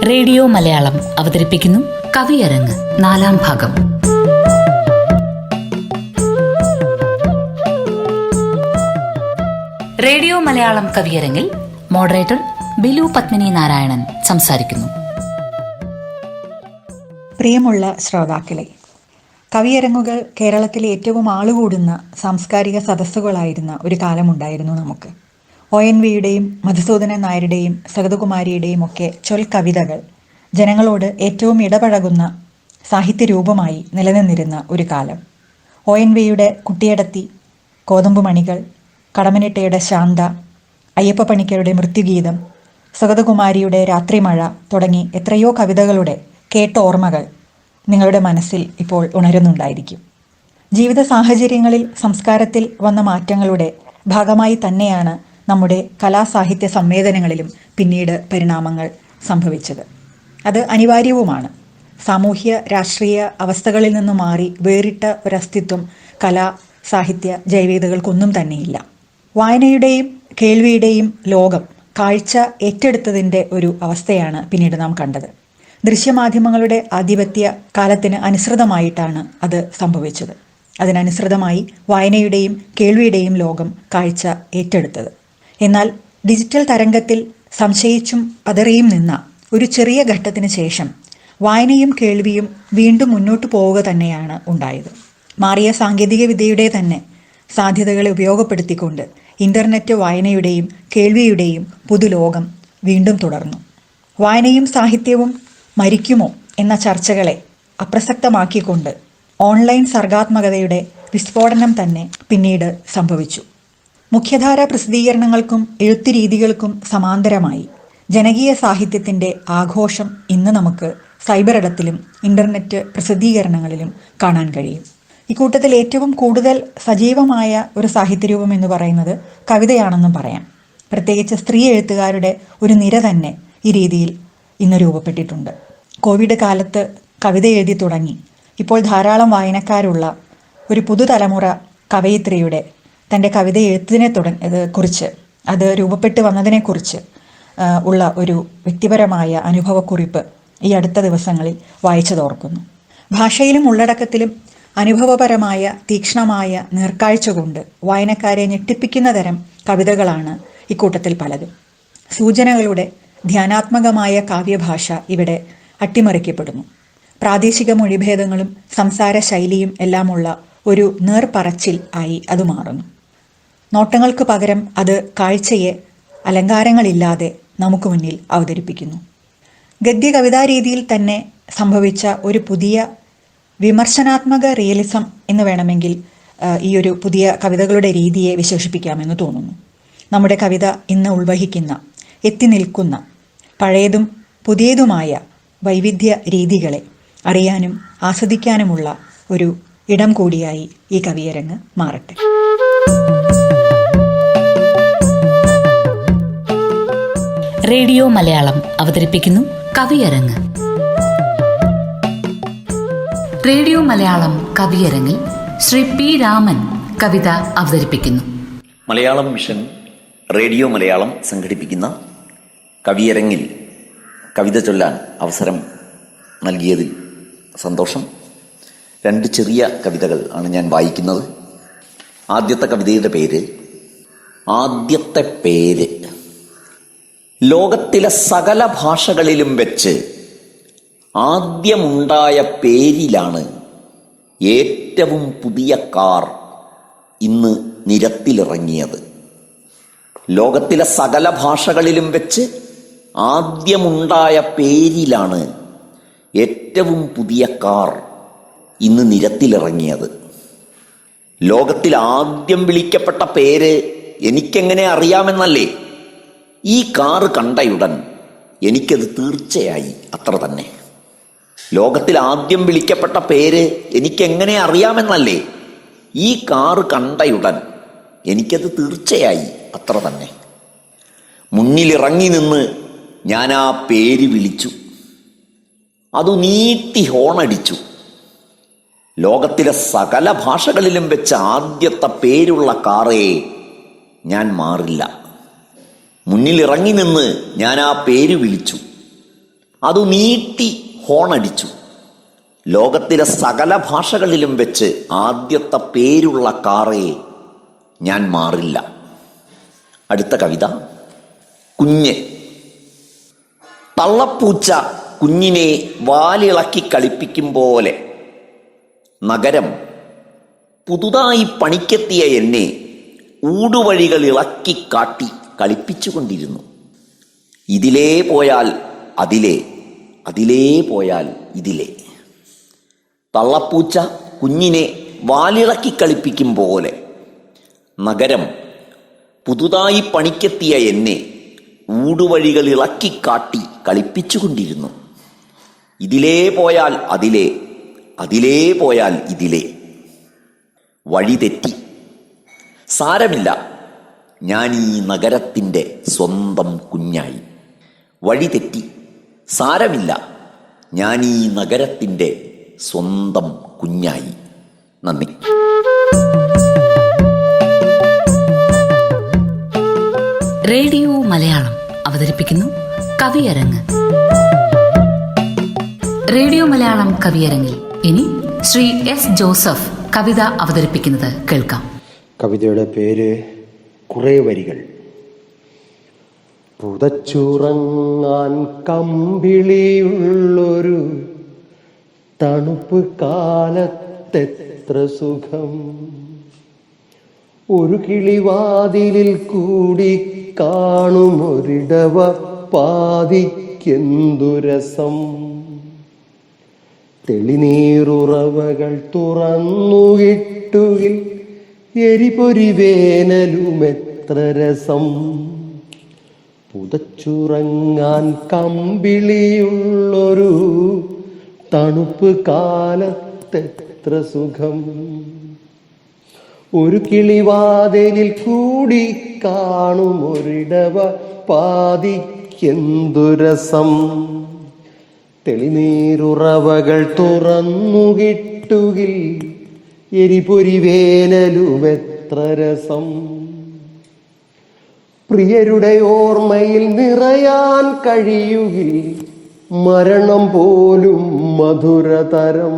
Radio Malayalam അവതരിപ്പിക്കുന്നു കവിയരങ്ങ് 4-ാം ഭാഗം. Radio Malayalam കവിയരങ്ങിൽ moderator ബിലു Padmini Narayanan സംസാരിക്കുന്നു. പ്രിയമുള്ള ശ്രോതാക്കളെ, കവിയരങ്ങുകൾ കേരളത്തിലെ ഏറ്റവും ആളുകൂടുന്ന സാംസ്കാരിക സദസ്സുകളായിരുന്ന ഒരു കാലമുണ്ടായിരുന്നു നമുക്ക്. ONVയുടെയും മധുസൂദനൻ നായരുടെയും സഗതകുമാരിയുടെയും ഒക്കെ ചൊൽക്കവിതകൾ ജനങ്ങളോട് ഏറ്റവും ഇടപഴകുന്ന സാഹിത്യരൂപമായി നിലനിന്നിരുന്ന ഒരു കാലം. ONVയുടെ കുട്ടിയടത്തി, കോതമ്പുമണികൾ, കടമ്മനിട്ടയുടെ ശാന്ത, അയ്യപ്പ പണിക്കരുടെ മൃത്യുഗീതം, സഗതകുമാരിയുടെ രാത്രിമഴ തുടങ്ങി എത്രയോ കവിതകളുടെ കേട്ട ഓർമ്മകൾ നിങ്ങളുടെ മനസ്സിൽ ഇപ്പോൾ ഉണരുന്നുണ്ടായിരിക്കും. ജീവിത സാഹചര്യങ്ങളിൽ സംസ്കാരത്തിൽ വന്ന മാറ്റങ്ങളുടെ ഭാഗമായി തന്നെയാണ് നമ്മുടെ കലാസാഹിത്യ സംവേദനങ്ങളിലും പിന്നീട് പരിണാമങ്ങൾ സംഭവിച്ചത്. അത് അനിവാര്യവുമാണ്. സാമൂഹ്യ രാഷ്ട്രീയ അവസ്ഥകളിൽ നിന്നും മാറി വേറിട്ട ഒരസ്തിത്വം കലാ സാഹിത്യ ജൈവികതകൾക്കൊന്നും തന്നെയില്ല. വായനയുടെയും കേൾവിയുടെയും ലോകം കാഴ്ച ഏറ്റെടുത്തതിൻ്റെ ഒരു അവസ്ഥയാണ് പിന്നീട് നാം കണ്ടത്. ദൃശ്യമാധ്യമങ്ങളുടെ ആധിപത്യ കാലത്തിന് അനുസൃതമായിട്ടാണ് അത് സംഭവിച്ചത്. അതിനനുസൃതമായി വായനയുടെയും കേൾവിയുടെയും ലോകം കാഴ്ച ഏറ്റെടുത്തത്. എന്നാൽ ഡിജിറ്റൽ തരംഗത്തിൽ സംശയിച്ചും പതറിയും നിന്ന ഒരു ചെറിയ ഘട്ടത്തിന് ശേഷം വായനയും കേൾവിയും വീണ്ടും മുന്നോട്ട് പോവുക തന്നെയാണ് ഉണ്ടായത്. മാറിയ സാങ്കേതിക വിദ്യയുടെ തന്നെ സാധ്യതകളെ ഉപയോഗപ്പെടുത്തിക്കൊണ്ട് ഇൻ്റർനെറ്റ് വായനയുടെയും കേൾവിയുടെയും പുതുലോകം വീണ്ടും തുടർന്നു. വായനയും സാഹിത്യവും മരിക്കുമോ എന്ന ചർച്ചകളെ അപ്രസക്തമാക്കിക്കൊണ്ട് ഓൺലൈൻ സർഗാത്മകതയുടെ വിസ്ഫോടനം തന്നെ പിന്നീട് സംഭവിച്ചു. മുഖ്യധാര പ്രസിദ്ധീകരണങ്ങൾക്കും എഴുത്തുരീതികൾക്കും സമാന്തരമായി ജനകീയ സാഹിത്യത്തിൻ്റെ ആഘോഷം ഇന്ന് നമുക്ക് സൈബറിടത്തിലും ഇൻ്റർനെറ്റ് പ്രസിദ്ധീകരണങ്ങളിലും കാണാൻ കഴിയും. ഇക്കൂട്ടത്തിൽ ഏറ്റവും കൂടുതൽ സജീവമായ ഒരു സാഹിത്യരൂപം എന്ന് പറയുന്നത് കവിതയാണെന്നും പറയാം. പ്രത്യേകിച്ച് സ്ത്രീ എഴുത്തുകാരുടെ ഒരു നിര തന്നെ ഈ രീതിയിൽ ഇന്ന് രൂപപ്പെട്ടിട്ടുണ്ട്. കോവിഡ് കാലത്ത് കവിത എഴുതി തുടങ്ങി ഇപ്പോൾ ധാരാളം വായനക്കാരുള്ള ഒരു പുതുതലമുറ കവയിത്രിയുടെ തൻ്റെ കവിത എഴുത്തിനെ കുറിച്ച്, അത് രൂപപ്പെട്ട് വന്നതിനെക്കുറിച്ച് ഉള്ള ഒരു വ്യക്തിപരമായ അനുഭവക്കുറിപ്പ് ഈ അടുത്ത ദിവസങ്ങളിൽ വായിച്ചതോർക്കുന്നു. ഭാഷയിലും ഉള്ളടക്കത്തിലും അനുഭവപരമായ തീക്ഷ്ണമായ നേർക്കാഴ്ച കൊണ്ട് വായനക്കാരെ ഞെട്ടിപ്പിക്കുന്ന തരം കവിതകളാണ് ഇക്കൂട്ടത്തിൽ പലതും. സൂചനകളുടെ ധ്യാനാത്മകമായ കാവ്യഭാഷ ഇവിടെ അട്ടിമറിക്കപ്പെടുന്നു. പ്രാദേശിക മൊഴിഭേദങ്ങളും സംസാര ശൈലിയും എല്ലാമുള്ള ഒരു നേർപ്പറച്ചിൽ ആയി അത് മാറുന്നു. നോട്ടങ്ങൾക്ക് പകരം അത് കാഴ്ചയെ അലങ്കാരങ്ങളില്ലാതെ നമുക്ക് മുന്നിൽ അവതരിപ്പിക്കുന്നു. ഗദ്യ കവിതാ രീതിയിൽ തന്നെ സംഭവിച്ച ഒരു പുതിയ വിമർശനാത്മക റിയലിസം എന്ന് വേണമെങ്കിൽ ഈ ഒരു പുതിയ കവിതകളുടെ രീതിയെ വിശേഷിപ്പിക്കാമെന്ന് തോന്നുന്നു. നമ്മുടെ കവിത ഇന്ന് ഉൾവഹിക്കുന്ന, എത്തി നിൽക്കുന്ന പഴയതും പുതിയതുമായ വൈവിധ്യ രീതികളെ അറിയാനും ആസ്വദിക്കാനുമുള്ള ഒരു ഇടം കൂടിയായി ഈ കവിയരങ്ങ് മാറട്ടെ. റേഡിയോ മലയാളം അവതരിപ്പിക്കുന്നു കവിയരങ്ങ്. റേഡിയോ മലയാളം കവിയരങ്ങിൽ ശ്രീ പി രാമൻ കവിത അവതരിപ്പിക്കുന്നു. മലയാളം മിഷൻ റേഡിയോ മലയാളം സംഘടിപ്പിക്കുന്ന കവിയരങ്ങിൽ കവിത ചൊല്ലാൻ അവസരം നൽകിയതിൽ സന്തോഷം. 2 ചെറിയ കവിതകൾ ആണ് ഞാൻ വായിക്കുന്നത്. ആദ്യത്തെ കവിതയുടെ പേര് ആദ്യത്തെ പേര്. ലോകത്തിലെ സകല ഭാഷകളിലും വെച്ച് ആദ്യമുണ്ടായ പേരിലാണ് ഏറ്റവും പുതിയ കാർ ഇന്ന് നിരത്തിലിറങ്ങിയത്. ലോകത്തിലെ സകല ഭാഷകളിലും വെച്ച് ആദ്യമുണ്ടായ പേരിലാണ് ഏറ്റവും പുതിയ കാർ ഇന്ന് നിരത്തിലിറങ്ങിയത്. ലോകത്തിൽ ആദ്യം വിളിക്കപ്പെട്ട പേര് എനിക്കെങ്ങനെ അറിയാമെന്നല്ലേ? ഈ കാറ് കണ്ടയുടൻ എനിക്കത് തീർച്ചയായി അത്ര തന്നെ. ലോകത്തിൽ ആദ്യം വിളിക്കപ്പെട്ട പേര് എനിക്കെങ്ങനെ അറിയാമെന്നല്ലേ? ഈ കാറ് കണ്ടയുടൻ എനിക്കത് തീർച്ചയായി അത്ര തന്നെ. മുന്നിലിറങ്ങി നിന്ന് ഞാൻ ആ പേര് വിളിച്ചു. അതു നീട്ടി ഹോണടിച്ചു. ലോകത്തിലെ സകല ഭാഷകളിലും വെച്ച ആദ്യത്തെ പേരുള്ള കാറേ ഞാൻ മാറില്ല. മുന്നിലിറങ്ങി നിന്ന് ഞാൻ ആ പേര് വിളിച്ചു. അതു നീട്ടി ഹോണടിച്ചു. ലോകത്തിലെ സകല ഭാഷകളിലും വെച്ച് ആദ്യത്തെ പേരുള്ള കാറേ ഞാൻ മാറില്ല. അടുത്ത കവിത. കുഞ്ഞ്. തള്ളപ്പൂച്ച കുഞ്ഞിനെ വാലിളക്കി കളിപ്പിക്കും പോലെ നഗരം പുതുതായി പണിക്കെത്തിയ എന്നെ ഊടുവഴികൾ ഇളക്കി കാട്ടി കളിപ്പിച്ചുകൊണ്ടിരുന്നു. ഇതിലേ പോയാൽ അതിലേ, അതിലേ പോയാൽ ഇതിലേ. തള്ളപ്പൂച്ച കുഞ്ഞിനെ വാലിളക്കി കളിപ്പിക്കും പോലെ നഗരം പുതുതായി പണിക്കെത്തിയ എന്നെ ഊടുവഴികൾ ഇളക്കി കാട്ടി കളിപ്പിച്ചുകൊണ്ടിരുന്നു. ഇതിലേ പോയാൽ അതിലേ, അതിലേ പോയാൽ ഇതിലേ. വഴി തെറ്റി. സാരമില്ല, ഞാൻ ഈ നഗരത്തിൻ്റെ സ്വന്തം കുഞ്ഞായി. വഴി തെറ്റി. സാരമില്ല, ഞാൻ ഈ നഗരത്തിൻ്റെ സ്വന്തം കുഞ്ഞായി. നന്ദി. റേഡിയോ മലയാളം അവതരിപ്പിക്കുന്നു കവിയരങ്ങ്. റേഡിയോ മലയാളം കവിയരങ്ങിൽ ഇനി ശ്രീ എസ് ജോസഫ് കവിത അവതരിപ്പിക്കുന്നത് കേൾക്കാം. കവിതയുടെ പേര് കുറേ വരികൾ. പുതച്ചുറങ്ങാൻ കമ്പിളിയുള്ളൊരു തണുപ്പ് കാലത്തെത്ര സുഖം, ഒരു കിളിവാതിലിൽ കൂടി കാണുമൊരിടവ പാതിക്കെന്തു രസം, തെളിനീറുറവകൾ തുറന്നുകിട്ടുകിൽ എരിപൊരി വേനലുമെത്ര രസം, പുതച്ചുറങ്ങാൻ കമ്പിളിയുള്ളൊരു തണുപ്പ് കാലത്തെത്ര സുഖം, ഒരു കിളിവാതിലിൽ കൂടി കാണുമൊരിടവ പാതിക്കെന്തു രസം, തെളിനീറുറവകൾ തുറന്നുകിട്ടുകിൽ എരിപൊരി വേനലുമെത്ര രസം, പ്രിയരുടെ ഓർമ്മയിൽ നിറയാൻ കഴിയുകിൽ മരണം പോലും മധുരതരം,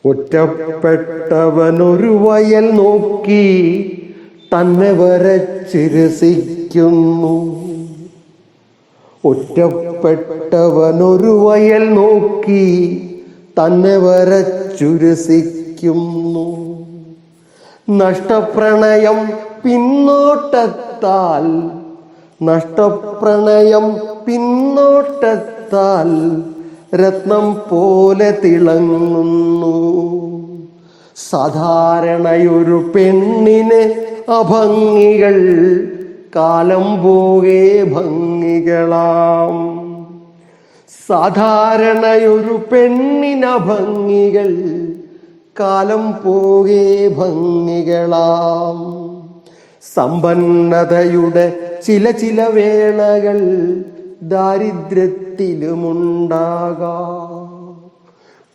ഒറ്റപ്പെട്ടവനൊരു വയൽ നോക്കി തന്നെ വരച്ചിരസിക്കുന്നു, ഒറ്റപ്പെട്ടവനൊരു വയൽ നോക്കി തന്നെ വരച്ചുരസിക്കുന്നു, നഷ്ടപ്രണയം പിന്നോട്ടത്താൽ, നഷ്ടപ്രണയം പിന്നോട്ടത്താൽ രത്നം പോലെ തിളങ്ങുന്നു, സാധാരണയൊരു പെണ്ണിന് അഭംഗികൾ കാലം പോകെ ഭംഗികളാം, സാധാരണയൊരു പെണ്ണിനഭംഗികൾ കാലം പോകെ ഭംഗികളാം, സമ്പന്നതയുടെ ചില ചില വേളകൾ ദാരിദ്ര്യത്തിലുമുണ്ടാകാം,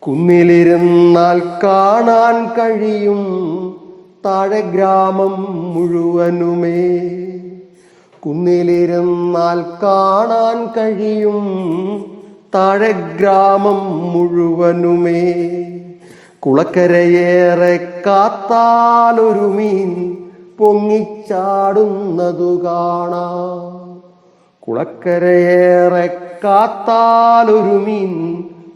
കുന്നിലിരുന്നാൽ കാണാൻ കഴിയും താഴെ ഗ്രാമം മുഴുവനുമേ, കുന്നിലിരുന്നാൽ കാണാൻ കഴിയും താഴെ ഗ്രാമം മുഴുവനുമേ, കുളക്കരയേറെ കാത്താലൊരു മീൻ പൊങ്ങിച്ചാടുന്നതു കാണാം, കുളക്കരയേറെ കാത്താലൊരു മീൻ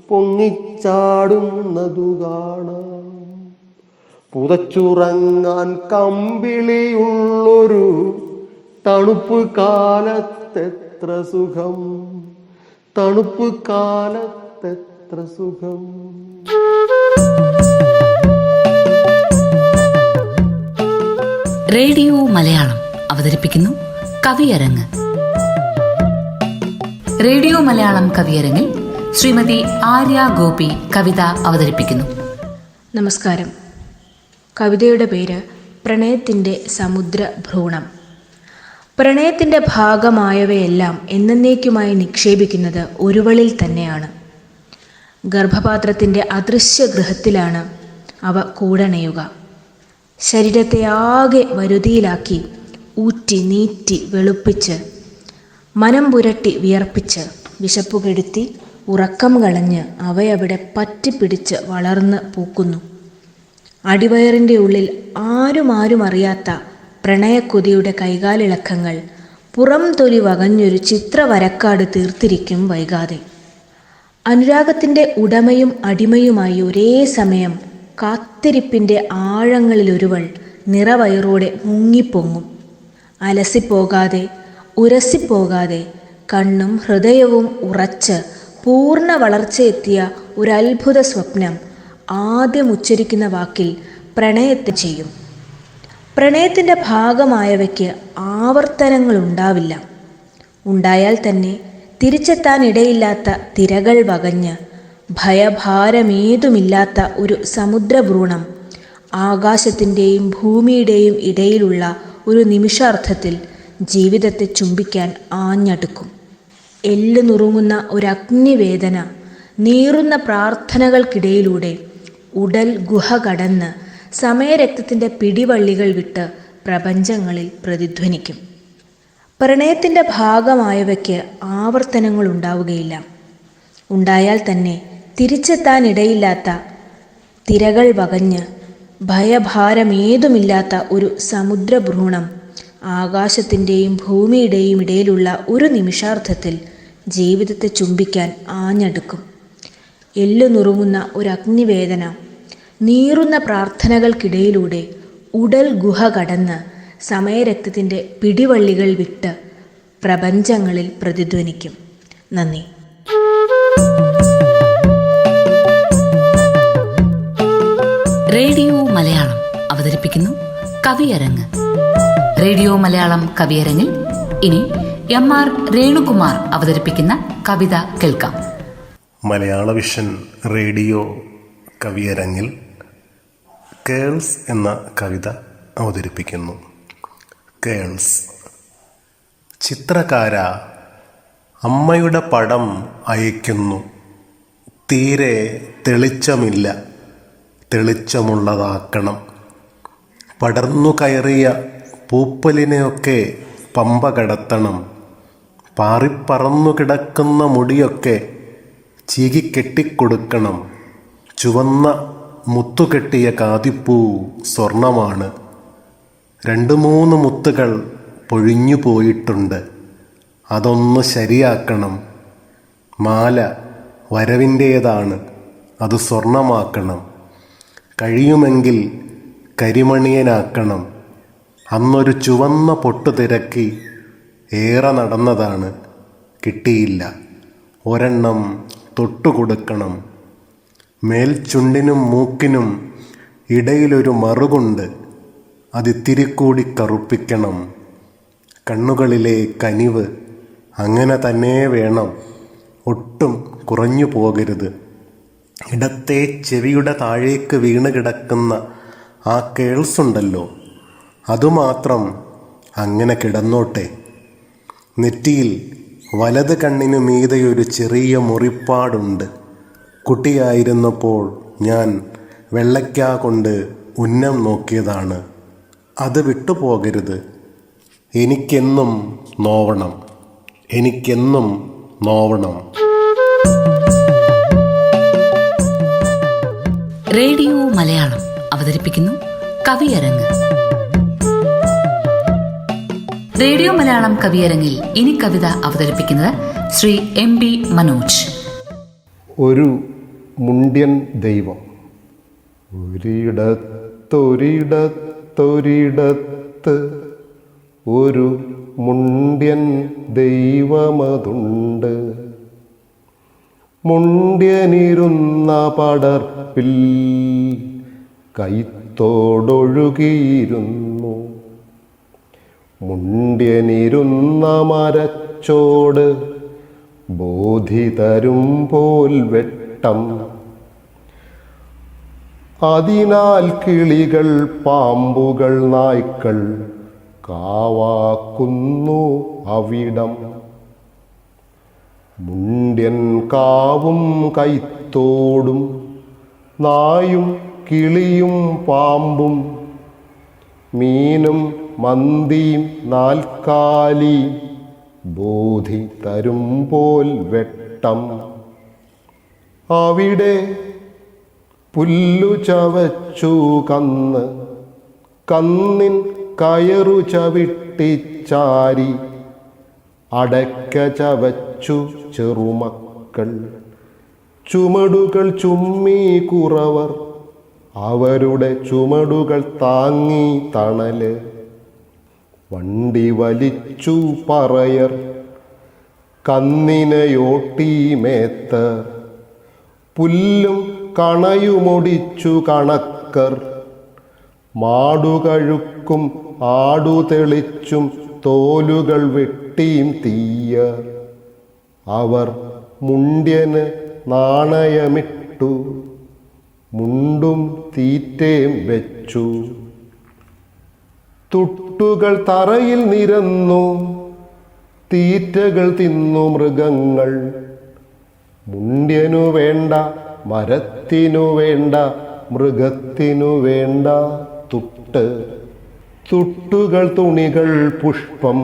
പൊങ്ങിച്ചാടുന്നതു കാണാം, പുതച്ചുറങ്ങാൻ കമ്പിളിയുള്ളൊരു തണുപ്പ് കാലത്തെത്ര സുഖം, തണുപ്പ് കാലത്തെത്ര സുഖം. റേഡിയോ മലയാളം അവതരിപ്പിക്കുന്നു കവിയരങ്ങ്. റേഡിയോ മലയാളം കവിയരങ്ങിൽ ശ്രീമതി ആര്യ ഗോപി കവിത അവതരിപ്പിക്കുന്നു. നമസ്കാരം. കവിതയുടെ പേര് പ്രണയത്തിൻ്റെ സമുദ്രഭ്രൂണം. പ്രണയത്തിൻ്റെ ഭാഗമായവയെല്ലാം എന്നേക്കുമായി നിക്ഷേപിക്കുന്നത് ഒരുവളിൽ തന്നെയാണ്. ഗർഭപാത്രത്തിൻ്റെ അദൃശ്യഗൃഹത്തിലാണ് അവ കൂടണയുക. ശരീരത്തെ ആകെ വരുതിയിലാക്കി ഊറ്റി നീറ്റി വെളുപ്പിച്ച് മനം പുരട്ടി വിയർപ്പിച്ച് വിശപ്പുകെടുത്തി ഉറക്കം കളഞ്ഞ് അവയവിടെ പറ്റിപ്പിടിച്ച് വളർന്ന് പൂക്കുന്നു. അടിവയറിൻ്റെ ഉള്ളിൽ ആരും അറിയാത്ത പ്രണയക്കൊതിയുടെ കൈകാലിളക്കങ്ങൾ പുറം തൊലി വകഞ്ഞൊരു ചിത്രവരക്കാട് തീർത്തിരിക്കും വൈകാതെ. അനുരാഗത്തിൻ്റെ ഉടമയും അടിമയുമായി ഒരേ സമയം കാത്തിരിപ്പിൻ്റെ ആഴങ്ങളിലൊരുവൾ നിറവയറോടെ മുങ്ങിപ്പൊങ്ങും. അലസിപ്പോകാതെ ഉരസിപ്പോകാതെ കണ്ണും ഹൃദയവും ഉറച്ച് പൂർണ്ണ വളർച്ചയെത്തിയ ഒരത്ഭുത സ്വപ്നം ആദ്യം ഉച്ചരിക്കുന്ന വാക്കിൽ പ്രണയത്തെ ചെയ്യും. പ്രണയത്തിൻ്റെ ഭാഗമായവയ്ക്ക് ആവർത്തനങ്ങളുണ്ടാവില്ല. ഉണ്ടായാൽ തന്നെ തിരിച്ചെത്താനിടയില്ലാത്ത തിരകൾ വകഞ്ഞ് ഭയഭാരമേതുമില്ലാത്ത ഒരു സമുദ്രഭ്രൂണം ആകാശത്തിൻ്റെയും ഭൂമിയുടെയും ഇടയിലുള്ള ഒരു നിമിഷാർത്ഥത്തിൽ ജീവിതത്തെ ചുംബിക്കാൻ ആഞ്ഞടുക്കും. എല്ല് നുറുങ്ങുന്ന ഒരഗ്നിവേദന നീറുന്ന പ്രാർത്ഥനകൾക്കിടയിലൂടെ ഉടൽ ഗുഹ കടന്ന് സമയരക്തത്തിൻ്റെ പിടിവള്ളികൾ വിട്ട് പ്രപഞ്ചങ്ങളിൽ പ്രതിധ്വനിക്കും. പ്രണയത്തിൻ്റെ ഭാഗമായവയ്ക്ക് ആവർത്തനങ്ങൾ ഉണ്ടാവുകയില്ല. ഉണ്ടായാൽ തന്നെ തിരിച്ചെത്താനിടയില്ലാത്ത തിരകൾ വകഞ്ഞ് ഭയഭാരമേതുമില്ലാത്ത ഒരു സമുദ്രഭ്രൂണം ആകാശത്തിൻ്റെയും ഭൂമിയുടെയും ഇടയിലുള്ള ഒരു നിമിഷാർത്ഥത്തിൽ ജീവിതത്തെ ചുംബിക്കാൻ ആഞ്ഞടുക്കും. എല്ലു നുറുങ്ങുന്ന ഒരഗ്നിവേദന നീറുന്ന പ്രാർത്ഥനകൾക്കിടയിലൂടെ ഉടൽ ഗുഹ കടന്ന് സമയരക്തത്തിൻ്റെ പിടിവള്ളികൾ വിട്ട് പ്രപഞ്ചങ്ങളിൽ പ്രതിധ്വനിക്കും. നന്ദി. റേഡിയോ മലയാളം അവതരിപ്പിക്കുന്നു കവിയരങ്ങ്. റേഡിയോ മലയാളം കവിയരങ്ങിൽ ഇനി MR രേണുകുമാർ അവതരിപ്പിക്കുന്ന കവിത കേൾക്കാം. മലയാള വിഷൻ റേഡിയോ കവിയരങ്ങിൽ കേൾസ് എന്ന കവിത അവതരിപ്പിക്കുന്നു. കേൾസ്. ചിത്രകാര, അമ്മയുടെ പടം അയക്കുന്നു. തീരെ തെളിച്ചമില്ല, തെളിച്ചമുള്ളതാക്കണം. പടർന്നു കയറിയ പൂപ്പലിനെയൊക്കെ പമ്പ കടത്തണം. പാറിപ്പറന്നു കിടക്കുന്ന മുടിയൊക്കെ ചീകിക്കെട്ടിക്കൊടുക്കണം. ചുവന്ന മുത്തുകെട്ടിയ കാതിപ്പൂ സ്വർണമാണ്. 2-3 മുത്തുകൾ പൊഴിഞ്ഞു പോയിട്ടുണ്ട്. അതൊന്ന് ശരിയാക്കണം. മാല വരവിൻ്റേതാണ്, അത് സ്വർണമാക്കണം. കഴിയുമെങ്കിൽ കരിമണിയനാക്കണം. അന്നൊരു ചുവന്ന പൊട്ടു തിരക്കി ഏറെ നടന്നതാണ്, കിട്ടിയില്ല. ഒരെണ്ണം തൊട്ടുകൊടുക്കണം. മേൽച്ചുണ്ടിനും മൂക്കിനും ഇടയിലൊരു മറുകുണ്ട്, അതിത്തിരി കൂടി കറുപ്പിക്കണം. കണ്ണുകളിലെ കനിവ് അങ്ങനെ തന്നെ വേണം, ഒട്ടും കുറഞ്ഞു പോകരുത്. ഇടത്തെ ചെവിയുടെ താഴേക്ക് വീണ് കിടക്കുന്ന ആ കേൾസുണ്ടല്ലോ, അതുമാത്രം അങ്ങനെ കിടന്നോട്ടെ. നെറ്റിയിൽ വലത് കണ്ണിനു മീതെയൊരു ചെറിയ മുറിപ്പാടുണ്ട്. കുട്ടിയായിരുന്നപ്പോൾ ഞാൻ വെള്ളയ്ക്ക കൊണ്ട് ഉന്നം നോക്കിയതാണ്. അത് വിട്ടുപോകരുത്. എനിക്കെന്നും നോവണം, എനിക്കെന്നും നോവണം. റേഡിയോ മലയാളം അവതരിപ്പിക്കുന്നു കവിയരങ്ങ്. റേഡിയോ മലയാളം കവിയരങ്ങിൽ ഇനി കവിത അവതരിപ്പിക്കുന്നത് ശ്രീ MB മനോജ്. ഒരു മുണ്ട്യൻ ദൈവം. ഒരിടത്തൊരിടത്തൊരിടത്ത് ഒരു മുണ്ട്യൻ ദൈവമതുണ്ട്. മുണ്ട്യനിരുന്ന പടർപ്പിൽ കൈത്തോടൊഴുകിയിരുന്നു. മുണ്ട്യനിരുന്ന മരച്ചോട് ബോധിതരും പോൽ വെട്ടം. അതിനാൽ കിളികൾ, പാമ്പുകൾ, നായ്ക്കൾ കാവാക്കുന്നു അവിടം. മുണ്ട്യൻ കാവും കൈത്തോടും നായും കിളിയും പാമ്പും മീനും മന്തിയും നാൽക്കാലിയും ബോധി തരുമ്പോൾ വെട്ടം. അവിടെ പുല്ലു ചവച്ചു കന്ന്, കന്നിൻ കയറു ചവിട്ടിച്ചാരി. അടയ്ക്ക ചവച്ചു ചെറുമക്കൾ, ചുമടുകൾ ചുമ്മി കുറവർ. അവരുടെ ചുമടുകൾ താങ്ങി തണല്. വണ്ടി വലിച്ചു പറയർ, കന്നിനെയോട്ടി മേത്തർ. പുല്ലും കണയുമൊടിച്ചു കണക്കർ. മാടുകഴുക്കും ആടു തെളിച്ചും തോലുകൾ വെട്ടിയും തീയർ. അവർ മുണ്ട്യന് നാണയമിട്ടു, മുണ്ടും തീറ്റയും വെച്ചു. തുട്ടുകൾ തറയിൽ നിരന്നു, തീറ്റകൾ തിന്നു മൃഗങ്ങൾ. മുണ്ട്യനു വേണ്ട മരത്തിനു വേണ്ട മൃഗത്തിനു വേണ്ട തുട്ട്. തുട്ടുകൾ തുണികൾ പുഷ്പം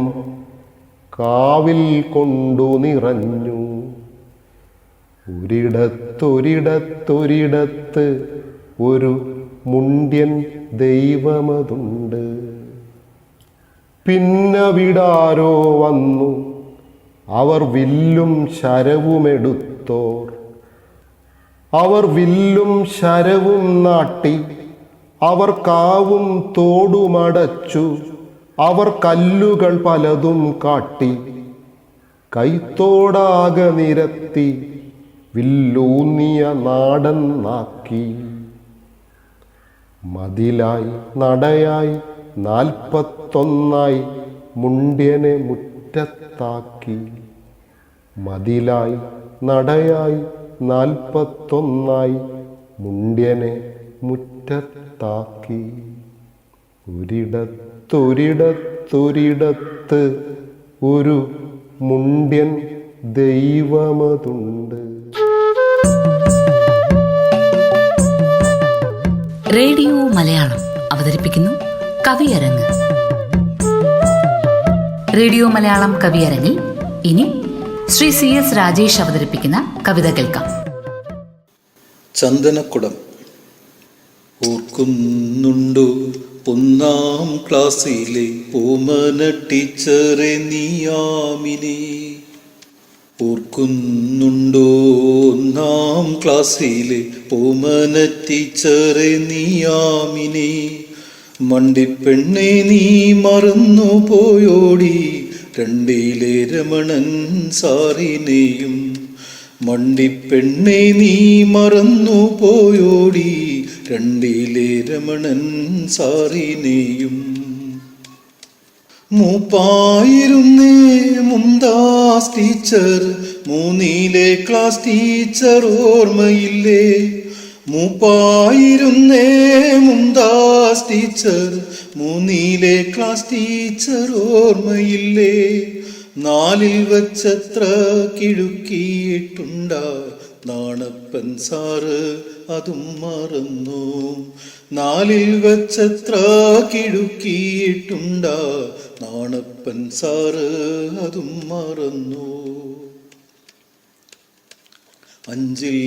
കാവിൽ കൊണ്ടു നിറഞ്ഞു. ഒരിടത്തൊരിടത്തൊരിടത്ത് ഒരു മുണ്ട്യൻ ദൈവമതുണ്ട്. പിന്നവിടാരോ വന്നു, അവർ വില്ലും ശരവുമെടുത്തോർ. അവർ വില്ലും ശരവും നാട്ടി, അവർ കാവും തോടുമടച്ചു. അവർ കല്ലുകൾ പലതും കാട്ടി, കൈത്തോടാകെ നിരത്തി. വില്ലൂന്നിയ നാടൻ നാക്കി. മതിലായി നടയായി 41 മുണ്ട്യനെ മുറ്റത്താക്കി. മതിലായി നടയായി 41 മുണ്ട്യനെ മുറ്റത്താക്കി. ഒരിടത്തൊരിടത്തൊരിടത്ത് ഒരു മുണ്ട്യൻ ദൈവമതുണ്ട്. റേഡിയോ മലയാളം അവതരിപ്പിക്കുന്നു കവിയരങ്ങ്. റേഡിയോ മലയാളം കവിയരങ്ങിൽ ഇനി ശ്രീ CS രാജേഷ് അവതരിപ്പിക്കുന്ന കവിത കേൾക്കാം. ചന്ദനക്കുടം. ഓർക്കുന്നുണ്ടോ 1-ാം ക്ലാസ്സിലെ ഓമന ടീച്ചറെ നീയാമിനെ? ഓർക്കുന്നുണ്ടോ 1-ാം ക്ലാസ്സിലെ ഓമന ടീച്ചറെ നീയാമിനെ? മണ്ടിപ്പെണ്ണെ നീ മറന്നു പോയോടി 2-ലെ രമണൻ സാറിനെയും. മണ്ടിപ്പെണ്ണെ നീ മറന്നു പോയോടി 2-ലെ രമണൻ സാറിനെയും. മൂപ്പായിരുന്നേ മുംതാസ് ടീച്ചർ, 3-ലെ ക്ലാസ് ടീച്ചർ ഓർമ്മയില്ലേ? മൂപ്പായിരുന്നേ മുംതാസ് ടീച്ചർ, 3-ലെ ക്ലാസ് ടീച്ചർ ഓർമ്മയില്ലേ? 4-ൽ വച്ചത്ര കിഴുക്കിയിട്ടുണ്ടാ നാണപ്പൻ സാറ് അതും മറന്നു. 4-ൽ വച്ചത്ര കിഴുക്കിയിട്ടുണ്ടാ നാണപ്പൻ സാറ് അതും മറന്നു. 5-ൽ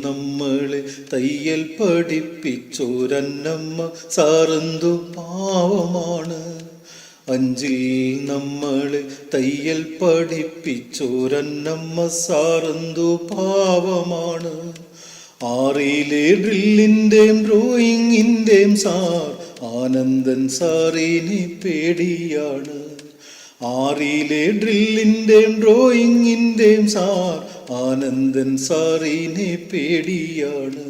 നമ്മളെ തയ്യൽ പഠിപ്പിച്ചോരന്നമ്മ സാറെന്തു പാവമാണ്. 5-ൽ നമ്മളെ തയ്യൽ പഠിപ്പിച്ചോരന്നമ്മ സാറെന്തു പാവമാണ്. 6-ലെ ഡ്രില്ലിൻ്റെയും ഡ്രോയിങ്ങിൻ്റെയും സാർ ആനന്ദൻ സാറിനെ പേടിയാണ്. 6-ലെ ഡ്രില്ലിൻ്റെയും ഡ്രോയിങ്ങിൻ്റെയും സാർ ആനന്ദൻ സാറിനെ പേടിയാണ്.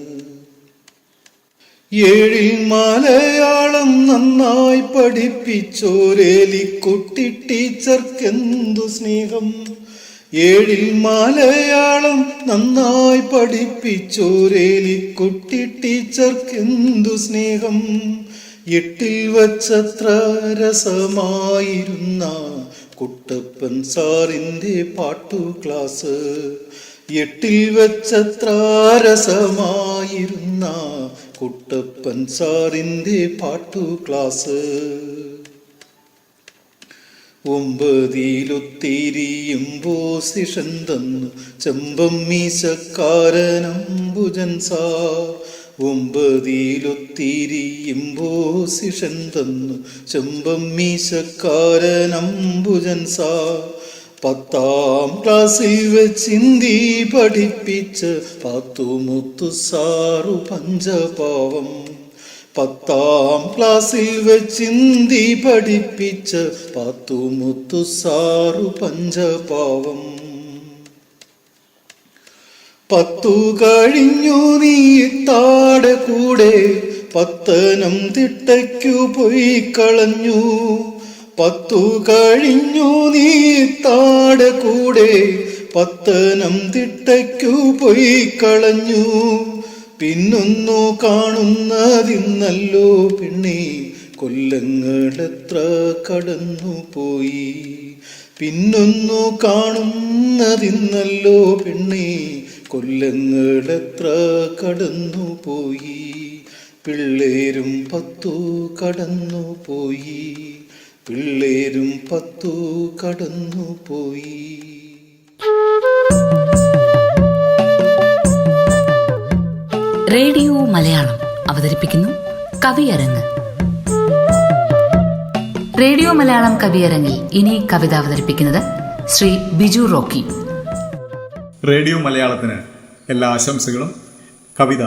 7-ൽ മലയാളം നന്നായി പഠിപ്പിച്ചോരേലിക്കുട്ടി ടീച്ചർക്കെന്തു സ്നേഹം. 7-ൽ മലയാളം നന്നായി പഠിപ്പിച്ചോരേലിക്കുട്ടി ടീച്ചർക്കെന്തു സ്നേഹം. 8-ൽ വച്ചത്ര രസമായിരുന്ന കുട്ടപ്പൻ സാറിൻ്റെ പാട്ടു ക്ലാസ്. 8-ൽ വച്ചത്ര രസമായിരുന്ന കുട്ടപ്പൻ സാറിൻ്റെ പാട്ടു ക്ലാസ്. ഒമ്പതിലൊത്തിരിയും പോസിഷൻ തന്നു ചെമ്പം മീശക്കാരനംബുജൻ സാർ. ഒമ്പതിലൊത്തിരിയും പോസിഷൻ തന്നു ചെമ്പം മീശക്കാരനംബുജൻ സാർ. 10ാം ക്ലാസ്സിൽ വെച്ചിന്തി പഠിപ്പിച്ച പാത്തുമുത്തു സാറു പഞ്ചപാവം. 10ാം ക്ലാസ്സിൽ വെച്ചിന്തി പഠിപ്പിച്ച പാത്തുമുത്തു സാറു പഞ്ചപാവം. 10 കഴിഞ്ഞു നീ താടെ കൂടെ പത്തനംതിട്ടയ്ക്കു പോയി കളഞ്ഞു. 10 കഴിഞ്ഞു നീ താടെ കൂടെ പത്തനംതിട്ടയ്ക്കു പോയി കളഞ്ഞു. പിന്നൊന്നു കാണുന്നതിന്നല്ലോ പെണ്ണേ കൊല്ലങ്ങളെത്ര കടന്നുപോയി. പിന്നൊന്നു കാണുന്നതിന്നല്ലോ പെണ്ണേ കൊല്ലങ്ങളെത്ര കടന്നുപോയി. പിള്ളേരും 10 കടന്നുപോയി. പിള്ളേരും 10 കടന്നുപോയി. റേഡിയോ മലയാളം അവതരിപ്പിക്കുന്നു കവിയരങ്ങ്. റേഡിയോ മലയാളം കവിയരങ്ങിൽ ഇനി കവിത അവതരിപ്പിക്കുന്നത് ശ്രീ ബിജു റോക്കി. റേഡിയോ മലയാളത്തിന് എല്ലാ ആശംസകളും. കവിത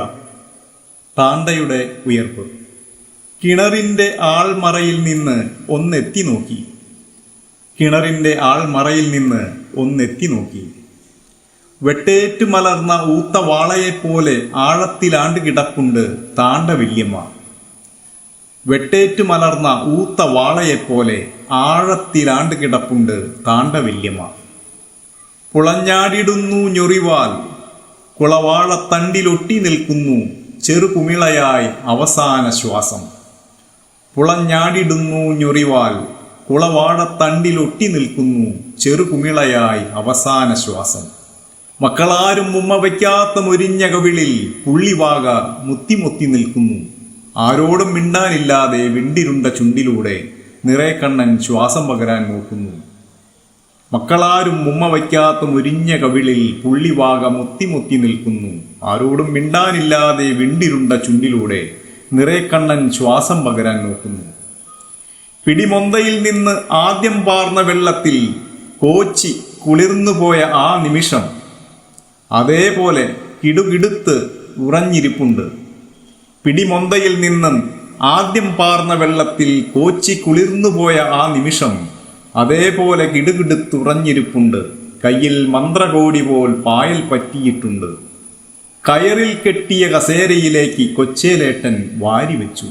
താണ്ടയുടെ ഉയർപ്പ്. കിണറിൻ്റെ ആൾമറയിൽ നിന്ന് ഒന്നെത്തി നോക്കി. കിണറിൻ്റെ ആൾമറയിൽ നിന്ന് ഒന്നെത്തി നോക്കി. വെട്ടേറ്റു മലർന്ന ഊത്ത വാളയെപ്പോലെ ആഴത്തിലാണ്ട് കിടപ്പുണ്ട് താണ്ട വല്യമ്മ. വെട്ടേറ്റു മലർന്ന ഊത്ത വാളയെപ്പോലെ ആഴത്തിലാണ്ട് കിടപ്പുണ്ട് താണ്ട വല്യമ്മ. പുളഞ്ഞാടിടുന്നു ഞൊറിവാൽ കുളവാളത്തണ്ടിലൊട്ടി നിൽക്കുന്നു ചെറുകുമിളയായി അവസാന ശ്വാസം. പുളഞ്ഞാടിടുന്നു ഞൊറിവാൽ കുളവാഴത്തണ്ടിലൊട്ടി നിൽക്കുന്നു ചെറുകുമിളയായി അവസാന ശ്വാസം. മക്കളാരും ഉമ്മ വയ്ക്കാത്ത മൊരിഞ്ഞ കവിളിൽ പുള്ളിവാക മുത്തിമൊത്തി നിൽക്കുന്നു. ആരോടും മിണ്ടാനില്ലാതെ വിണ്ടിരുണ്ട ചുണ്ടിലൂടെ നിറയക്കണ്ണൻ ശ്വാസം പകരാൻ നോക്കുന്നു. മക്കളാരും ഉമ്മ വയ്ക്കാത്ത മുരിഞ്ഞ കവിളിൽ പുള്ളിവാക മുത്തിമൊത്തി നിൽക്കുന്നു. ആരോടും മിണ്ടാനില്ലാതെ വിണ്ടിരുണ്ട ചുണ്ടിലൂടെ നിറയക്കണ്ണൻ ശ്വാസം പകരാൻ നോക്കുന്നു. പിടിമൊന്തയിൽ നിന്ന് ആദ്യം പാർന്ന വെള്ളത്തിൽ കോച്ചി കുളിർന്നുപോയ ആ നിമിഷം അതേപോലെ കിടുകിടുത്ത് ഉറഞ്ഞിരിപ്പുണ്ട്. പിടിമൊന്തയിൽ നിന്നും ആദ്യം പാർന്ന വെള്ളത്തിൽ കോച്ചി കുളിർന്നുപോയ ആ നിമിഷം അതേപോലെ കിടുകിടുത്തുറഞ്ഞിരിപ്പുണ്ട്. കയ്യിൽ മന്ത്രകോടി പോൽ പായൽ പറ്റിയിട്ടുണ്ട്. കയറിൽ കെട്ടിയ കസേരയിലേക്ക് കൊച്ചേലേട്ടൻ വാരിവെച്ചു.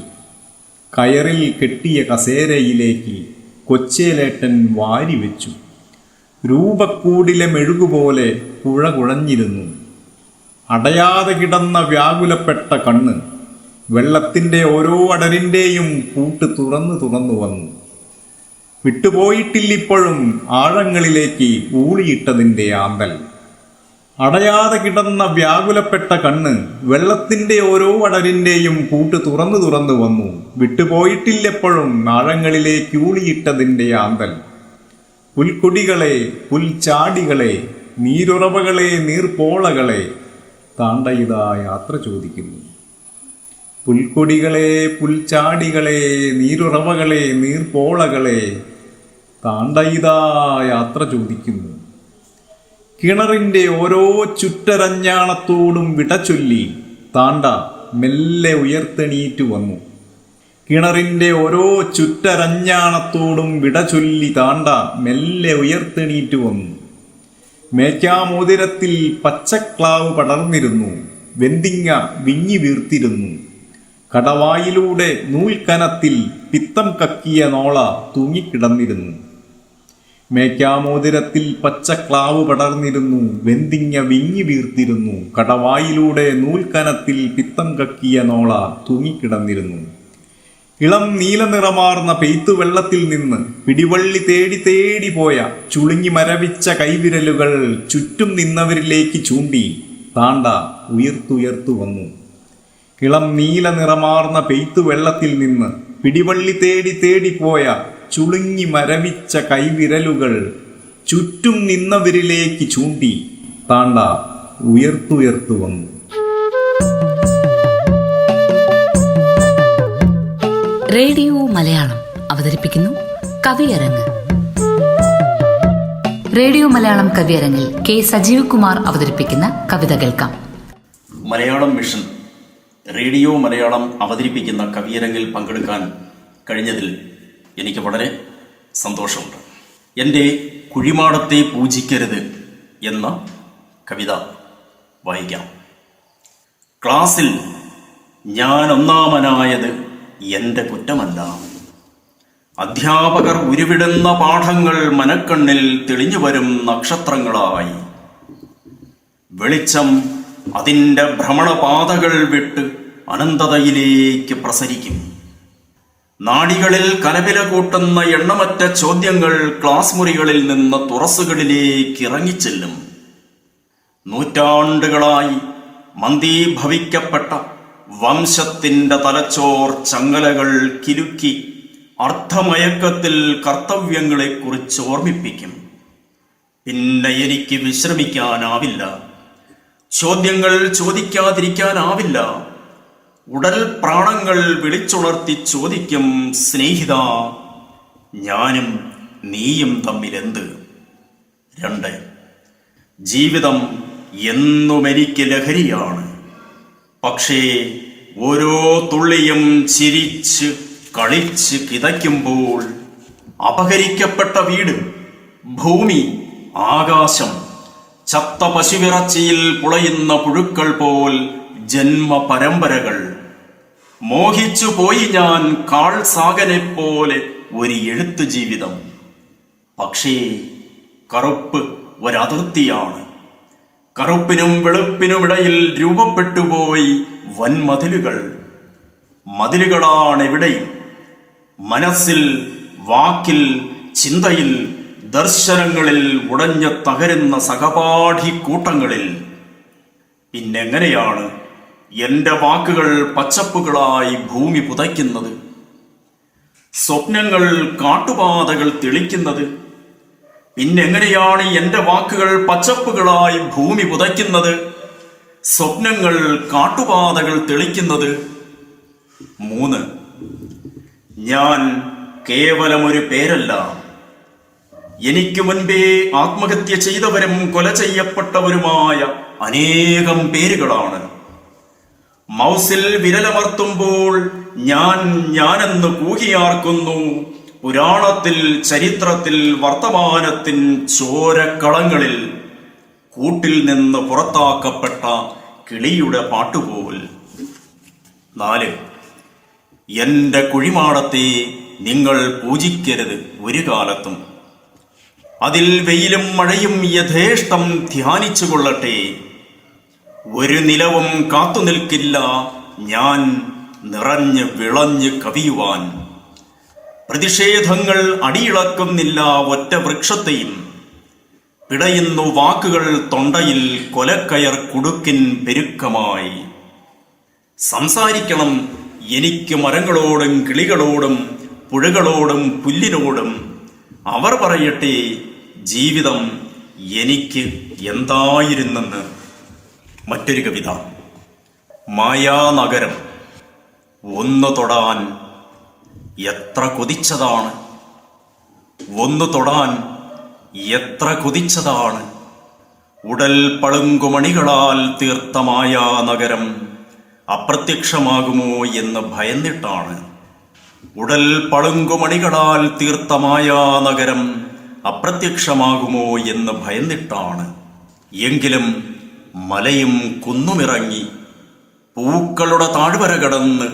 കയറിൽ കെട്ടിയ കസേരയിലേക്ക് കൊച്ചേലേട്ടൻ വാരിവെച്ചു. രൂപക്കൂടിലെ മെഴുകുപോലെ പുഴ കുഴഞ്ഞിരുന്നു. അടയാതെ കിടന്ന വ്യാകുലപ്പെട്ട കണ്ണ് വെള്ളത്തിൻ്റെ ഓരോ അടരിൻ്റെയും കൂട്ട് തുറന്നു തുറന്നു വന്നു. വിട്ടുപോയിട്ടില്ലിപ്പോഴും ആഴങ്ങളിലേക്ക് ഊളിയിട്ടതിൻ്റെ ആന്തൽ. അടയാതെ കിടന്ന വ്യാകുലപ്പെട്ട കണ്ണ് വെള്ളത്തിൻ്റെ ഓരോ അടരിൻ്റെയും കൂട്ട് തുറന്നു തുറന്നു വന്നു. വിട്ടുപോയിട്ടില്ലെപ്പോഴും ആഴങ്ങളിലേക്ക് ഊളിയിട്ടതിൻ്റെ ആന്തൽ. പുൽക്കൊടികളെ പുൽച്ചാടികളെ നീരുറവകളെ നീർപ്പോളകളെ താണ്ടയിതാ യാത്ര ചോദിക്കുന്നു. പുൽക്കൊടികളെ പുൽച്ചാടികളെ നീരുറവകളെ നീർപ്പോളകളെ താണ്ടയിതാ യാത്ര ചോദിക്കുന്നു. കിണറിൻ്റെ ഓരോ ചുറ്റരഞ്ഞാണത്തോടും വിടചൊല്ലി താണ്ട മെല്ലെ ഉയർത്തെണീറ്റു വന്നു. കിണറിൻ്റെ ഓരോ ചുറ്റരഞ്ഞാണത്തോടും വിടചൊല്ലി താണ്ട മെല്ലെ ഉയർത്തെണീറ്റു വന്നു. മേക്കാമോതിരത്തിൽ പച്ചക്ലാവ് പടർന്നിരുന്നു. വെന്തിങ്ങ വിങ്ങി വീർത്തിരുന്നു. കടവായിലൂടെ നൂൽക്കനത്തിൽ പിത്തം കക്കിയ നോള തൂങ്ങിക്കിടന്നിരുന്നു. മേക്കാമോതിരത്തിൽ പച്ചക്ലാവ് പടർന്നിരുന്നു. വെന്തിങ്ങ വിങ്ങി വീർത്തിരുന്നു. കടവായിലൂടെ നൂൽക്കനത്തിൽ പിത്തം കക്കിയ നോള തൂങ്ങിക്കിടന്നിരുന്നു. ഇളം നീലനിറമാർന്ന പെയ്ത്തുവെള്ളത്തിൽ നിന്ന് പിടിവള്ളി തേടി തേടി പോയ ചുളുങ്ങി മരവിച്ച കൈവിരലുകൾ ചുറ്റും നിന്നവരിലേക്ക് ചൂണ്ടി താണ്ട ഉയർത്തുയർത്തു വന്നു. ഇളം നീല നിറമാർന്ന പെയ്ത്തുവെള്ളത്തിൽ നിന്ന് പിടിവള്ളി തേടി തേടി പോയ ചുളുങ്ങി മരവിച്ച കൈവിരലുകൾ ചുറ്റും നിന്നവരിലേക്ക് ചൂണ്ടി താണ്ട ഉയർത്തുയർത്തു വന്നു. റേഡിയോ മലയാളം അവതരിപ്പിക്കുന്നു കവിയരങ്ങ്. റേഡിയോ മലയാളം കവിയരങ്ങിൽ കെ സജീവ് കുമാർ അവതരിപ്പിക്കുന്ന കവിത കേൾക്കാം. മലയാളം മിഷൻ റേഡിയോ മലയാളം അവതരിപ്പിക്കുന്ന കവിയരങ്ങിൽ പങ്കെടുക്കാൻ കഴിഞ്ഞതിൽ എനിക്ക് വളരെ സന്തോഷമുണ്ട്. എൻ്റെ കുഴിമാടത്തെ പൂജിക്കരുത് എന്ന കവിത വായിക്കാം. ക്ലാസ്സിൽ ഞാൻ ഒന്നാമനായത് എൻ്റെ കുറ്റമല്ല. അധ്യാപകർ ഉരുവിടുന്ന പാഠങ്ങൾ മനക്കണ്ണിൽ തെളിഞ്ഞു വരും നക്ഷത്രങ്ങളായി. വെളിച്ചം അതിൻ്റെ ഭ്രമണപാതകൾ വിട്ട് അനന്തതയിലേക്ക് പ്രസരിക്കും. നാഡികളിൽ കലപില കൂട്ടുന്ന എണ്ണമറ്റ ചോദ്യങ്ങൾ ക്ലാസ് മുറികളിൽ നിന്ന് തുറസുകളിലേക്ക് ഇറങ്ങിച്ചെല്ലും. നൂറ്റാണ്ടുകളായി മന്ദീഭവിക്കപ്പെട്ട വംശത്തിന്റെ തലച്ചോർ ചങ്ങലകൾ കിലുക്കി അർത്ഥമയക്കത്തിൽ കർത്തവ്യങ്ങളെക്കുറിച്ച് ഓർമ്മിപ്പിക്കും. പിന്നെ എനിക്ക് വിശ്രമിക്കാനാവില്ല. ചോദ്യങ്ങൾ ചോദിക്കാതിരിക്കാനാവില്ല. ഉടൽ പ്രാണങ്ങൾ വിളിച്ചുണർത്തി ചോദിക്കും, സ്നേഹിത, ഞാനും നീയും തമ്മിലെന്ത്? 2. ജീവിതം എന്നും എനിക്ക് ലഹരിയാണ്. പക്ഷേ ഓരോ തുള്ളിയും ചിരിച്ച് കളിച്ച് കിതയ്ക്കുമ്പോൾ അപഹരിക്കപ്പെട്ട വീട്, ഭൂമി, ആകാശം, ചത്ത പശുവിറച്ചിയിൽ പുളയുന്ന പുഴുക്കൾ പോൽ ജന്മ പരമ്പരകൾ. മോഹിച്ചു പോയി ഞാൻ കാൾ സാഗനെ പോലെ ഒരു എഴുത്ത് ജീവിതം. പക്ഷേ കറുപ്പ് ഒരതിർത്തിയാണ്. കറുപ്പിനും വെളുപ്പിനുമിടയിൽ രൂപപ്പെട്ടുപോയി വൻമതിലുകൾ. മതിലുകളാണെവിടെയും മനസ്സിൽ, വാക്കിൽ, ചിന്തയിൽ, ദർശനങ്ങളിൽ ഉടഞ്ഞു തകരുന്ന സഹപാഠി കൂട്ടങ്ങളിൽ. പിന്നെങ്ങനെയാണ് എന്റെ വാക്കുകൾ പച്ചപ്പുകളായി ഭൂമി പുതയ്ക്കുന്നത്? സ്വപ്നങ്ങൾ കാട്ടുപാതകൾ തെളിക്കുന്നത്? പിന്നെങ്ങനെയാണ് എന്റെ വാക്കുകൾ പച്ചപ്പുകളായി ഭൂമി പുതയ്ക്കുന്നത്, സ്വപ്നങ്ങൾ കാട്ടുപാതകൾ തെളിക്കുന്നത്? 3. ഞാൻ കേവലം ഒരു പേരല്ല. എനിക്ക് മുൻപേ ആത്മഹത്യ ചെയ്തവരും കൊല ചെയ്യപ്പെട്ടവരുമായ അനേകം പേരുകളാണ്. മൗസിൽ വിരലമർത്തുമ്പോൾ ഞാനെന്ന് കൂകിയാർക്കുന്നു. പുരാണത്തിൽ, ചരിത്രത്തിൽ, വർത്തമാനത്തിൻ ചോരക്കളങ്ങളിൽ കൂട്ടിൽ നിന്ന് പുറത്താക്കപ്പെട്ട കിളിയുടെ പാട്ടുപോൽ. 4. എന്റെ കുഴിമാടത്തെ നിങ്ങൾ പൂജിക്കരുത് ഒരു കാലത്തും. അതിൽ വെയിലും മഴയും യഥേഷ്ടം ധ്യാനിച്ചു കൊള്ളട്ടെ. ഒരു നിലവും കാത്തുനിൽക്കില്ല ഞാൻ നിറഞ്ഞ് വിളഞ്ഞ് കവിയുവാൻ. പ്രതിഷേധങ്ങൾ അടിയിളക്കുന്നില്ല ഒറ്റ വൃക്ഷത്തെയും. പിടയുന്നു വാക്കുകൾ തൊണ്ടയിൽ കൊലക്കയർ കുടുക്കിൻ പെരുക്കമായി. സംസാരിക്കണം എനിക്ക് മരങ്ങളോടും കിളികളോടും പുഴകളോടും പുല്ലിനോടും. അവർ പറയട്ടെ ജീവിതം എനിക്ക് എന്തായിരുന്നെന്ന്. മറ്റൊരു കവിത. മായാനഗരം ഒന്ന് തൊടാൻ എത്ര കൊതിച്ചതാണ്, ഒന്ന് തൊടാൻ എത്ര കൊതിച്ചതാണ്. ഉടൽ പളുങ്കുമണികളാൽ തീർത്ത മായാനഗരം അപ്രത്യക്ഷമാകുമോ എന്ന് ഭയന്നിട്ടാണ്. ഉടൽ പളുങ്കുമണികളാൽ തീർത്ത മായാനഗരം അപ്രത്യക്ഷമാകുമോ എന്ന് ഭയന്നിട്ടാണ്. എങ്കിലും മലയും കുന്നുമിറങ്ങി പൂക്കളുടെ താഴ്വര കടന്ന്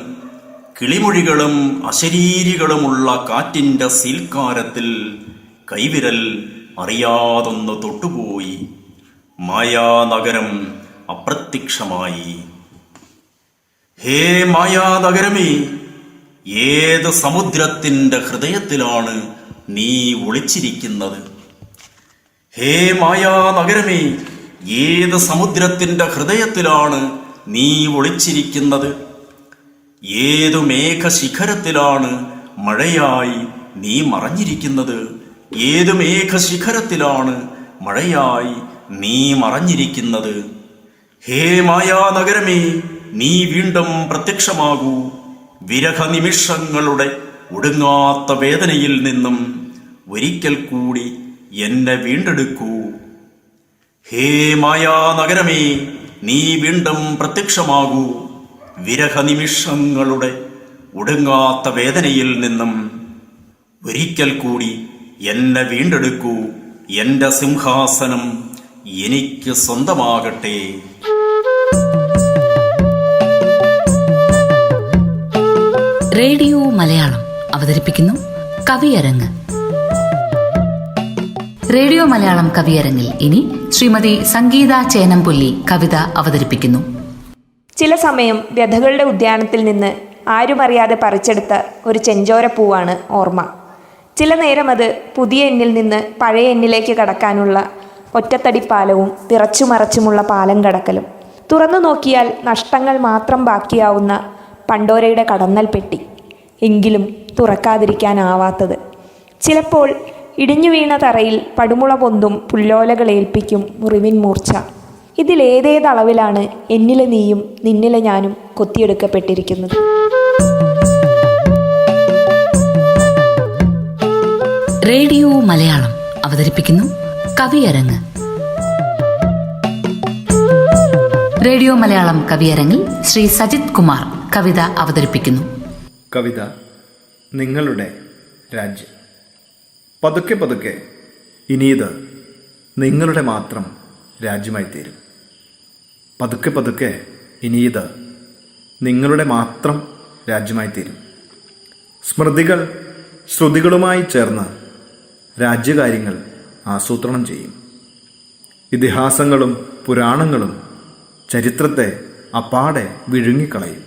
കിളിമൊഴികളും അശരീരികളുമുള്ള കാറ്റിന്റെ സീൽക്കാരത്തിൽ കൈവിരൽ അറിയാതൊന്ന് തൊട്ടുപോയി. മായാനഗരം അപ്രത്യക്ഷമായി. ഹേ മായാനഗരമേ, ഏത് സമുദ്രത്തിന്റെ ഹൃദയത്തിലാണ് നീ ഒളിച്ചിരിക്കുന്നത്? ഹേ മായാനഗരമേ, ഏത് സമുദ്രത്തിന്റെ ഹൃദയത്തിലാണ് നീ ഒളിച്ചിരിക്കുന്നത്? ഏതു മേഘശിഖരത്തിലാണ് മഴയായി നീ മറഞ്ഞിരിക്കുന്നത്? ഏതു മേഘശിഖരത്തിലാണ് മഴയായി നീ മറഞ്ഞിരിക്കുന്നത്? ഹേ മായാനഗരമേ, നീ വീണ്ടും പ്രത്യക്ഷമാകൂ. വിരഹ നിമിഷങ്ങളുടെ ഒടുങ്ങാത്ത വേദനയിൽ നിന്നും ഒരിക്കൽ കൂടി എന്നെ വീണ്ടെടുക്കൂ. ഹേ മായാനഗരമേ, നീ വീണ്ടും പ്രത്യക്ഷമാകൂ. വിരഹ നിമിഷങ്ങളുടെ ഒടുങ്ങാത്ത വേദനയിൽ നിന്നും ഒരിക്കൽ കൂടി എന്നെ വീണ്ടെടുക്കൂ. എന്റെ സിംഹാസനം എനിക്ക് സ്വന്തമാകട്ടെ. റേഡിയോ മലയാളം അവതരിപ്പിക്കുന്നു കവിയരങ്ങ്. റേഡിയോ മലയാളം കവിയരങ്ങിൽ ഇനി ശ്രീമതി സംഗീത ചേനംപുല്ലി കവിത അവതരിപ്പിക്കുന്നു. ചില സമയം വ്യഥകളുടെ ഉദ്യാനത്തിൽ നിന്ന് ആരുമറിയാതെ പറിച്ചെടുത്ത ഒരു ചെഞ്ചോരപ്പൂവാണ് ഓർമ്മ. ചില നേരം അത് പുതിയ എണ്ണിൽ നിന്ന് പഴയ എണ്ണിലേക്ക് കടക്കാനുള്ള ഒറ്റത്തടിപ്പാലവും വിറച്ചുമറച്ചുമുള്ള പാലം കടക്കലും. തുറന്നു നോക്കിയാൽ നഷ്ടങ്ങൾ മാത്രം ബാക്കിയാവുന്ന പണ്ടോരയുടെ കടന്നൽ പെട്ടി, എങ്കിലും തുറക്കാതിരിക്കാനാവാത്തത്. ചിലപ്പോൾ ഇടിഞ്ഞു വീണ തറയിൽ പടുമുള പൊന്തും പുല്ലോലകളേൽപ്പിക്കും മുറിവിൻ മൂർച്ച. ഇതിലേതേതളവിലാണ് എന്നിലെ നീയും നിന്നിലെ ഞാനും കൊത്തിയെടുക്കപ്പെട്ടിരിക്കുന്നത്. റേഡിയോ മലയാളം അവതരിപ്പിക്കുന്നു കവിയരങ്ങ്. റേഡിയോ മലയാളം കവിയരങ്ങിൽ ശ്രീ സജിത് കുമാർ കവിത അവതരിപ്പിക്കുന്നു. കവിത നിങ്ങളുടെ രാജ്യം. പതുക്കെ പതുക്കെ ഇനിയത് നിങ്ങളുടെ മാത്രം രാജ്യമായി തീരും. പതുക്കെ പതുക്കെ ഇനിയത് നിങ്ങളുടെ മാത്രം രാജ്യമായി തീരും. സ്മൃതികൾ ശ്രുതികളുമായി ചേർന്ന് രാജ്യകാര്യങ്ങൾ ആസൂത്രണം ചെയ്യും. ഇതിഹാസങ്ങളും പുരാണങ്ങളും ചരിത്രത്തെ അപ്പാടെ വിഴുങ്ങിക്കളയും.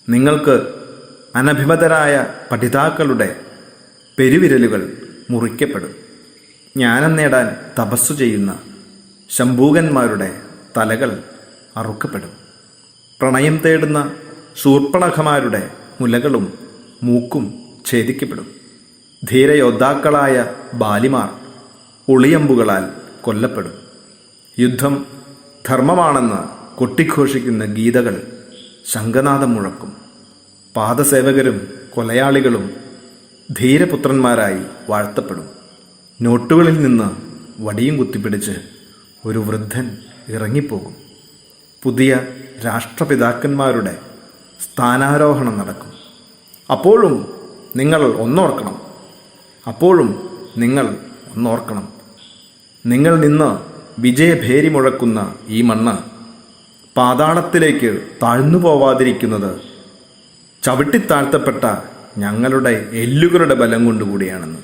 നിങ്ങൾക്ക് അനഭിമതരായ പഠിതാക്കളുടെ പെരുവിരലുകൾ മുറിക്കപ്പെടും. ജ്ഞാനം നേടാൻ തപസ്സു ചെയ്യുന്ന ശംഭൂകന്മാരുടെ തലകൾ അറുക്കപ്പെടും. പ്രണയം തേടുന്ന ശൂർപ്പണഖമാരുടെ മുലകളും മൂക്കും ഛേദിക്കപ്പെടും. ധീരയോദ്ധാക്കളായ ബാലിമാർ ഒളിയമ്പുകളാൽ കൊല്ലപ്പെടും. യുദ്ധം ധർമ്മമാണെന്ന് കൊട്ടിഘോഷിക്കുന്ന ഗീതകൾ ശംഖനാദം മുഴക്കും. പാദസേവകരും കൊലയാളികളും ധീരപുത്രന്മാരായി വാഴ്ത്തപ്പെടും. നോട്ടുകളിൽ നിന്ന് വടിയും കുത്തിപ്പിടിച്ച് ഒരു വൃദ്ധൻ ഇറങ്ങിപ്പോകും. പുതിയ രാഷ്ട്രപിതാക്കന്മാരുടെ സ്ഥാനാരോഹണം നടക്കും. അപ്പോഴും നിങ്ങൾ ഒന്നോർക്കണം. നിങ്ങൾ നിന്ന് വിജയഭേരി മുഴക്കുന്ന ഈ മണ്ണ് പാതാളത്തിലേക്ക് താഴ്ന്നു പോവാതിരിക്കുന്നത് ചവിട്ടിത്താഴ്ത്തപ്പെട്ട ഞങ്ങളുടെ എല്ലുകളുടെ ബലം കൊണ്ടുകൂടിയാണെന്ന്.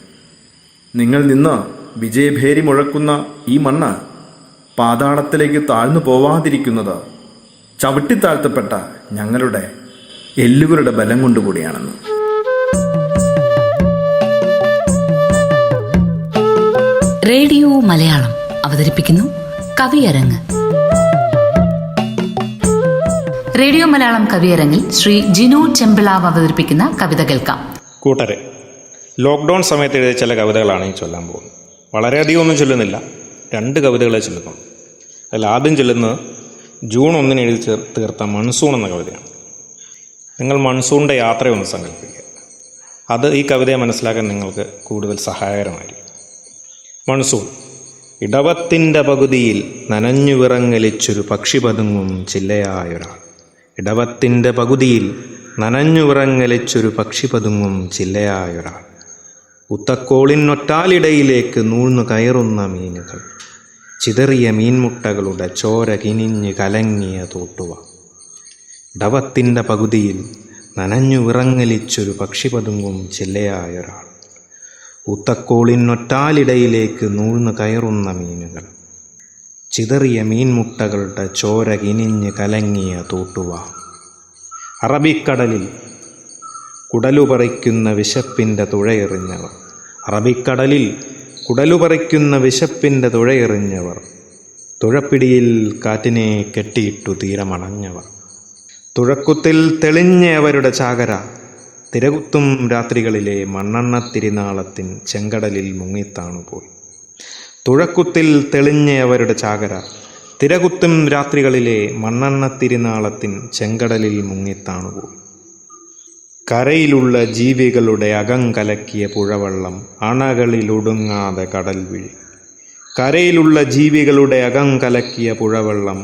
നിങ്ങൾ നിന്ന് വിജയഭേരി മുഴക്കുന്ന ഈ മണ്ണ് പാതാളത്തിലേക്ക് താഴ്ന്നു പോവാതിരിക്കുന്നത് ചവിട്ടിത്താഴ്ത്തപ്പെട്ട ഞങ്ങളുടെ എല്ലുകളുടെ ബലം കൊണ്ടുകൂടിയാണെന്ന്. റേഡിയോ മലയാളം അവതരിപ്പിക്കുന്നു കവിയരങ്ങ്. റേഡിയോ മലയാളം കവിയരങ്ങിൽ ശ്രീ ജിനു ചെമ്പിളാവ് അവതരിപ്പിക്കുന്ന കവിത കേൾക്കാം. കൂട്ടരെ, ലോക്ക്ഡൗൺ സമയത്ത് എഴുതിയ ചില കവിതകളാണ് ഈ ചൊല്ലാൻ പോകുന്നത്. വളരെയധികം ഒന്നും ചൊല്ലുന്നില്ല, 2 കവിതകളെ ചൊല്ലുന്നുള്ളൂ. അതിൽ ആദ്യം ചൊല്ലുന്നത് ജൂൺ 1 എഴുതി തീർത്ത മൺസൂൺ എന്ന കവിതയാണ്. നിങ്ങൾ മൺസൂണിൻ്റെ യാത്രയൊന്ന് സങ്കല്പിക്കുക. അത് ഈ കവിതയെ മനസ്സിലാക്കാൻ നിങ്ങൾക്ക് കൂടുതൽ സഹായകരമായിരിക്കും. മൺസൂൺ. ഇടവത്തിൻ്റെ പകുതിയിൽ നനഞ്ഞു വിറങ്ങലിച്ചൊരു പക്ഷി പതുങ്ങും ചില്ലയായൊരാൾ. ഇടവത്തിൻ്റെ പകുതിയിൽ നനഞ്ഞു വിറങ്ങലിച്ചൊരു പക്ഷി പതുങ്ങും ചില്ലയായൊരാൾ. ഉത്തക്കോളിനൊറ്റാലിടയിലേക്ക് നൂഴ്ന്നു കയറുന്ന മീനുകൾ. ചിതറിയ മീൻമുട്ടകളുടെ ചോര കിനിഞ്ഞ് കലങ്ങിയ തോട്ടുവ. ഇടവത്തിൻ്റെ പകുതിയിൽ നനഞ്ഞു വിറങ്ങലിച്ചൊരു പക്ഷി പതുങ്ങും ചില്ലയായൊരാൾ. ഉത്തക്കോളിനൊറ്റാലിടയിലേക്ക് നൂഴ്ന്നു കയറുന്ന മീനുകൾ. ചിതറിയ മീൻമുട്ടകളുടെ ചോര കിനിഞ്ഞ് കലങ്ങിയ തോട്ടുവ. അറബിക്കടലിൽ കുടലുപറിക്കുന്ന വിശപ്പിൻ്റെ തുഴയെറിഞ്ഞവർ. അറബിക്കടലിൽ കുടലുപറിക്കുന്ന വിശപ്പിൻ്റെ തുഴയെറിഞ്ഞവർ. തുഴപ്പിടിയിൽ കാറ്റിനെ കെട്ടിയിട്ടു തീരമണഞ്ഞവർ. തുഴക്കുത്തിൽ തെളിഞ്ഞ അവരുടെ ചാകര. തിരകുത്തും രാത്രികളിലെ മണ്ണെണ്ണ തിരുനാളത്തിൻ ചെങ്കടലിൽ മുങ്ങിത്താണുപോയി. തുഴക്കുത്തിൽ തെളിഞ്ഞ അവരുടെ ചാകര തിരകുത്തും രാത്രികളിലെ മണ്ണെണ്ണ തിരുനാളത്തിൻ ചെങ്കടലിൽ മുങ്ങിത്താണുപോയി. കരയിലുള്ള ജീവികളുടെ അകം കലക്കിയ പുഴവെള്ളം അണകളിലൊടുങ്ങാതെ കടൽ വിഴി. കരയിലുള്ള ജീവികളുടെ അകം കലക്കിയ പുഴവെള്ളം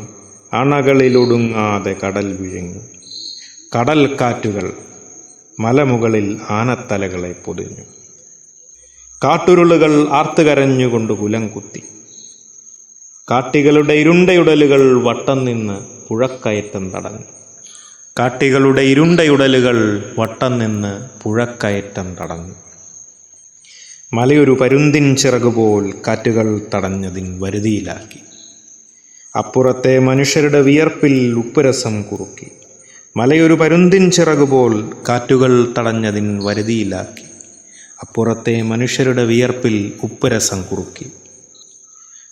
അണകളിലൊടുങ്ങാതെ കടൽ വിഴുങ്ങി. കടൽ കാറ്റുകൾ മലമുകളിൽ ആനത്തലകളെ പൊതിഞ്ഞു. കാട്ടുരുളുകൾ ആർത്തുകരഞ്ഞുകൊണ്ട് കുലം കുത്തി. കാട്ടികളുടെ ഇരുണ്ടയുടലുകൾ വട്ടം നിന്ന് പുഴക്കയറ്റം തടഞ്ഞു. കാട്ടികളുടെ ഇരുണ്ടയുടലുകൾ വട്ടം നിന്ന് പുഴക്കയറ്റം തടഞ്ഞു. മലയൊരു പരുന്തിൻ ചിറകുപോൽ കാറ്റുകൾ തടഞ്ഞതിൻ വരുതിയിലാക്കി. അപ്പുറത്തെ മനുഷ്യരുടെ വിയർപ്പിൽ ഉപ്പുരസം കുറുക്കി. മലയൊരു പരുന്തിൻ ചിറകുപോൽ കാറ്റുകൾ തടഞ്ഞതിൻ വരുതിയിലാക്കി. അപ്പുറത്തെ മനുഷ്യരുടെ വിയർപ്പിൽ ഉപ്പുരസം കുറുക്കി.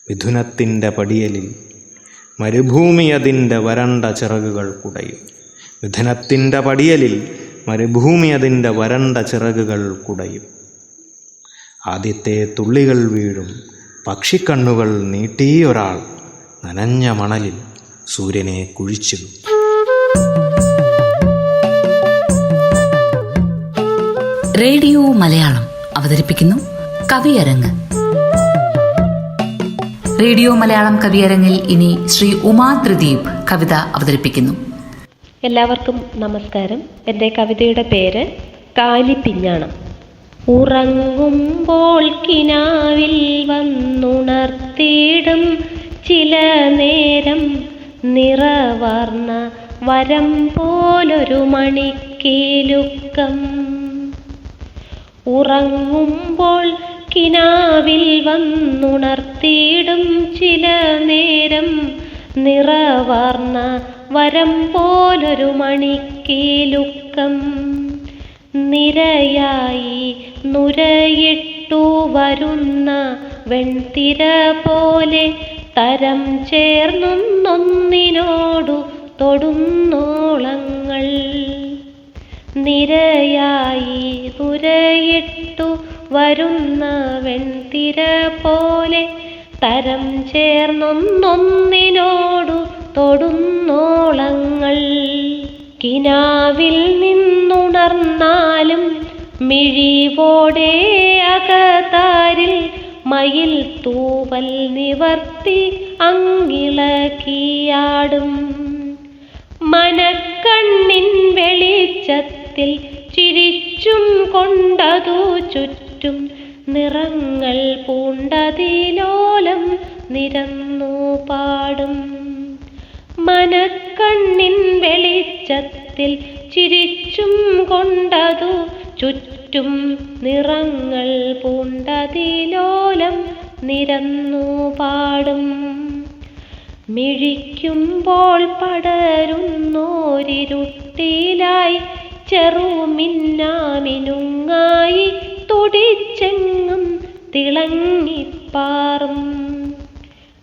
മിഥുനത്തിൻ്റെ പടിയലിൽ മരുഭൂമി അതിൻ്റെ വരണ്ട ചിറകുകൾ കുടയും. മിഥുനത്തിൻ്റെ പടിയലിൽ മരുഭൂമി അതിൻ്റെ വരണ്ട ചിറകുകൾ കുടയും. ആദ്യത്തെ തുള്ളികൾ വീഴും പക്ഷിക്കണ്ണുകൾ നീട്ടിയൊരാൾ നനഞ്ഞ മണലിൽ സൂര്യനെ കുഴിച്ചിടും. റേഡിയോ മലയാളം അവതരിപ്പിക്കുന്നു കവിയരങ്ങ്. റേഡിയോ മലയാളം കവിയരങ്ങിൽ ഇനി ശ്രീ ഉമാ ത്രിദീപ് കവിത അവതരിപ്പിക്കുന്നു. എല്ലാവർക്കും നമസ്കാരം. എൻ്റെ കവിതയുടെ പേര് കാലിപ്പിഞ്ഞാണം. ഉറങ്ങുമ്പോൾ കിനാവിൽ വന്നുണർത്തിയിടും ചില നേരം നിറവർണ്ണ വരം പോലൊരു മണിക്കീലുക്കം. ഉറങ്ങുമ്പോൾ കിനാവിൽ വന്നുണർത്തിയിടും ചില നേരം നിറവർണ്ണ വരം പോലൊരു മണിക്കീലുക്കം. നിരയായി നുരയിട്ടു വരുന്ന വെൺതിര പോലെ തരം ചേർന്നൊന്നൊന്നിനോടു തൊടുന്നോളങ്ങൾ. നിരയായി നുരയിട്ടു വരുന്ന വെൺതിര പോലെ തരം ചേർന്നൊന്നൊന്നിനോടു തൊടുന്നോളങ്ങൾ. കിനാവിൽ നിന്നുണർന്നാലും മിഴിവോടെ അകതാരിൽ മയിൽ തൂവൽ നിവർത്തി അങ്ങിളക്കിയാടും. മനക്കണ്ണിൻ വെളിച്ചത്തിൽ ചിരിച്ചും കൊണ്ടതു ചുറ്റും നിറങ്ങൾ പൂണ്ടതിലോലം നിരന്നു പാടും. മനക്കണ്ണിൻ വെളിച്ചത്തിൽ ചിരിച്ചും കൊണ്ടതു ചുറ്റും നിറങ്ങൾ പൂണ്ടതിലോലം നിരന്നു പാടും. മിഴിക്കുമ്പോൾ പടരുന്നോരിരുട്ടിലായി ചെറുമിന്നാമിനുങ്ങായി തുടിച്ചെങ്ങും തിളങ്ങിപ്പാറും.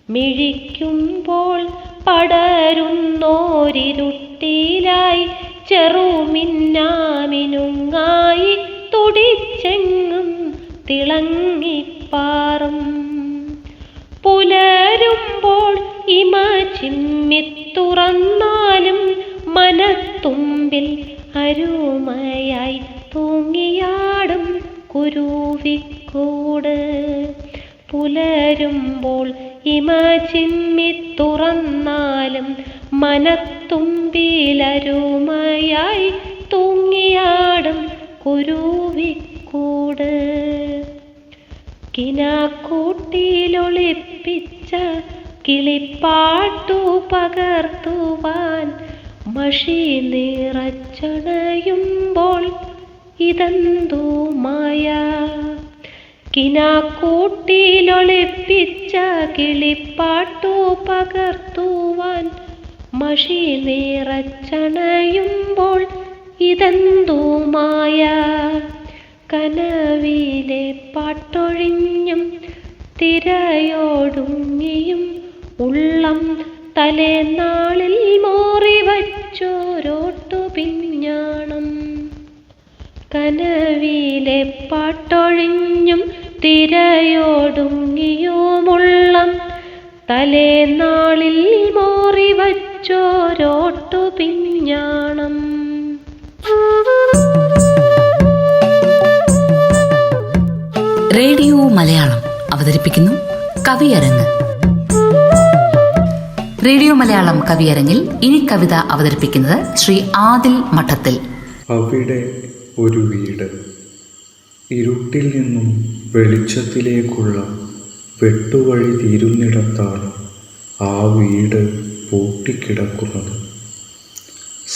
മിഴിക്കുമ്പോൾ പടരുന്നോരിരുട്ടിലായി ചെറുമിന്നാമിനുങ്ങായി തുടിച്ചെങ്ങും തിളങ്ങിപ്പാറും. പുലരുമ്പോൾ ഇമ ചിമ്മിത്തുറന്നാലും മനത്തുമ്പിൽ അരുമയായി തൂങ്ങിയാടും കുരുവിക്കൂട്. പുലരുമ്പോൾ ഇമ ചിമ്മിത്തുറന്നാലും മനത്തുമ്പിലരുമയായി തൂങ്ങിയാടും കുരുവിക്കൂട്. കിനാക്കൂട്ടിലൊളിപ്പിച്ച കിളിപ്പാട്ടു പകർത്തുവാൻ മഷി നിറച്ചണയുമ്പോൾ ഇതെന്തു മായ. കിനാക്കൂട്ടിലൊളിപ്പിച്ച കിളിപ്പാട്ടു പകർത്തുവാൻ മഷി നിറച്ചണയുമ്പോൾ ഇതെന്തു മായ. കനവിലെ പാട്ടൊഴിഞ്ഞും തിരയോടുങ്ങിയും ഉള്ളം തലേനാളിൽ മോറിവച്ചോരോട്ടു പിഞ്ഞാണം. കനവിലെ പാട്ടൊഴിഞ്ഞും തിരയോടുങ്ങിയുമുള്ളം തലേനാളിൽ മോറി വച്ചോരോട്ടു പിഞ്ഞാണം. റേഡിയോ മലയാളം അവതരിപ്പിക്കുന്നു കവിയരങ്ങ്. റേഡിയോ മലയാളം കവിയരങ്ങിൽ ഇനി കവിത അവതരിപ്പിക്കുന്നത് ശ്രീ ആദിൽ മഠത്തിൽ. അവിടെ ഒരു വീട്, ഇരുട്ടിൽ നിന്നും വെളിച്ചത്തിലേക്കുള്ള വെട്ടുവഴി തീരുന്നിടത്താണ് ആ വീട് പൂട്ടിക്കിടക്കുന്നത്.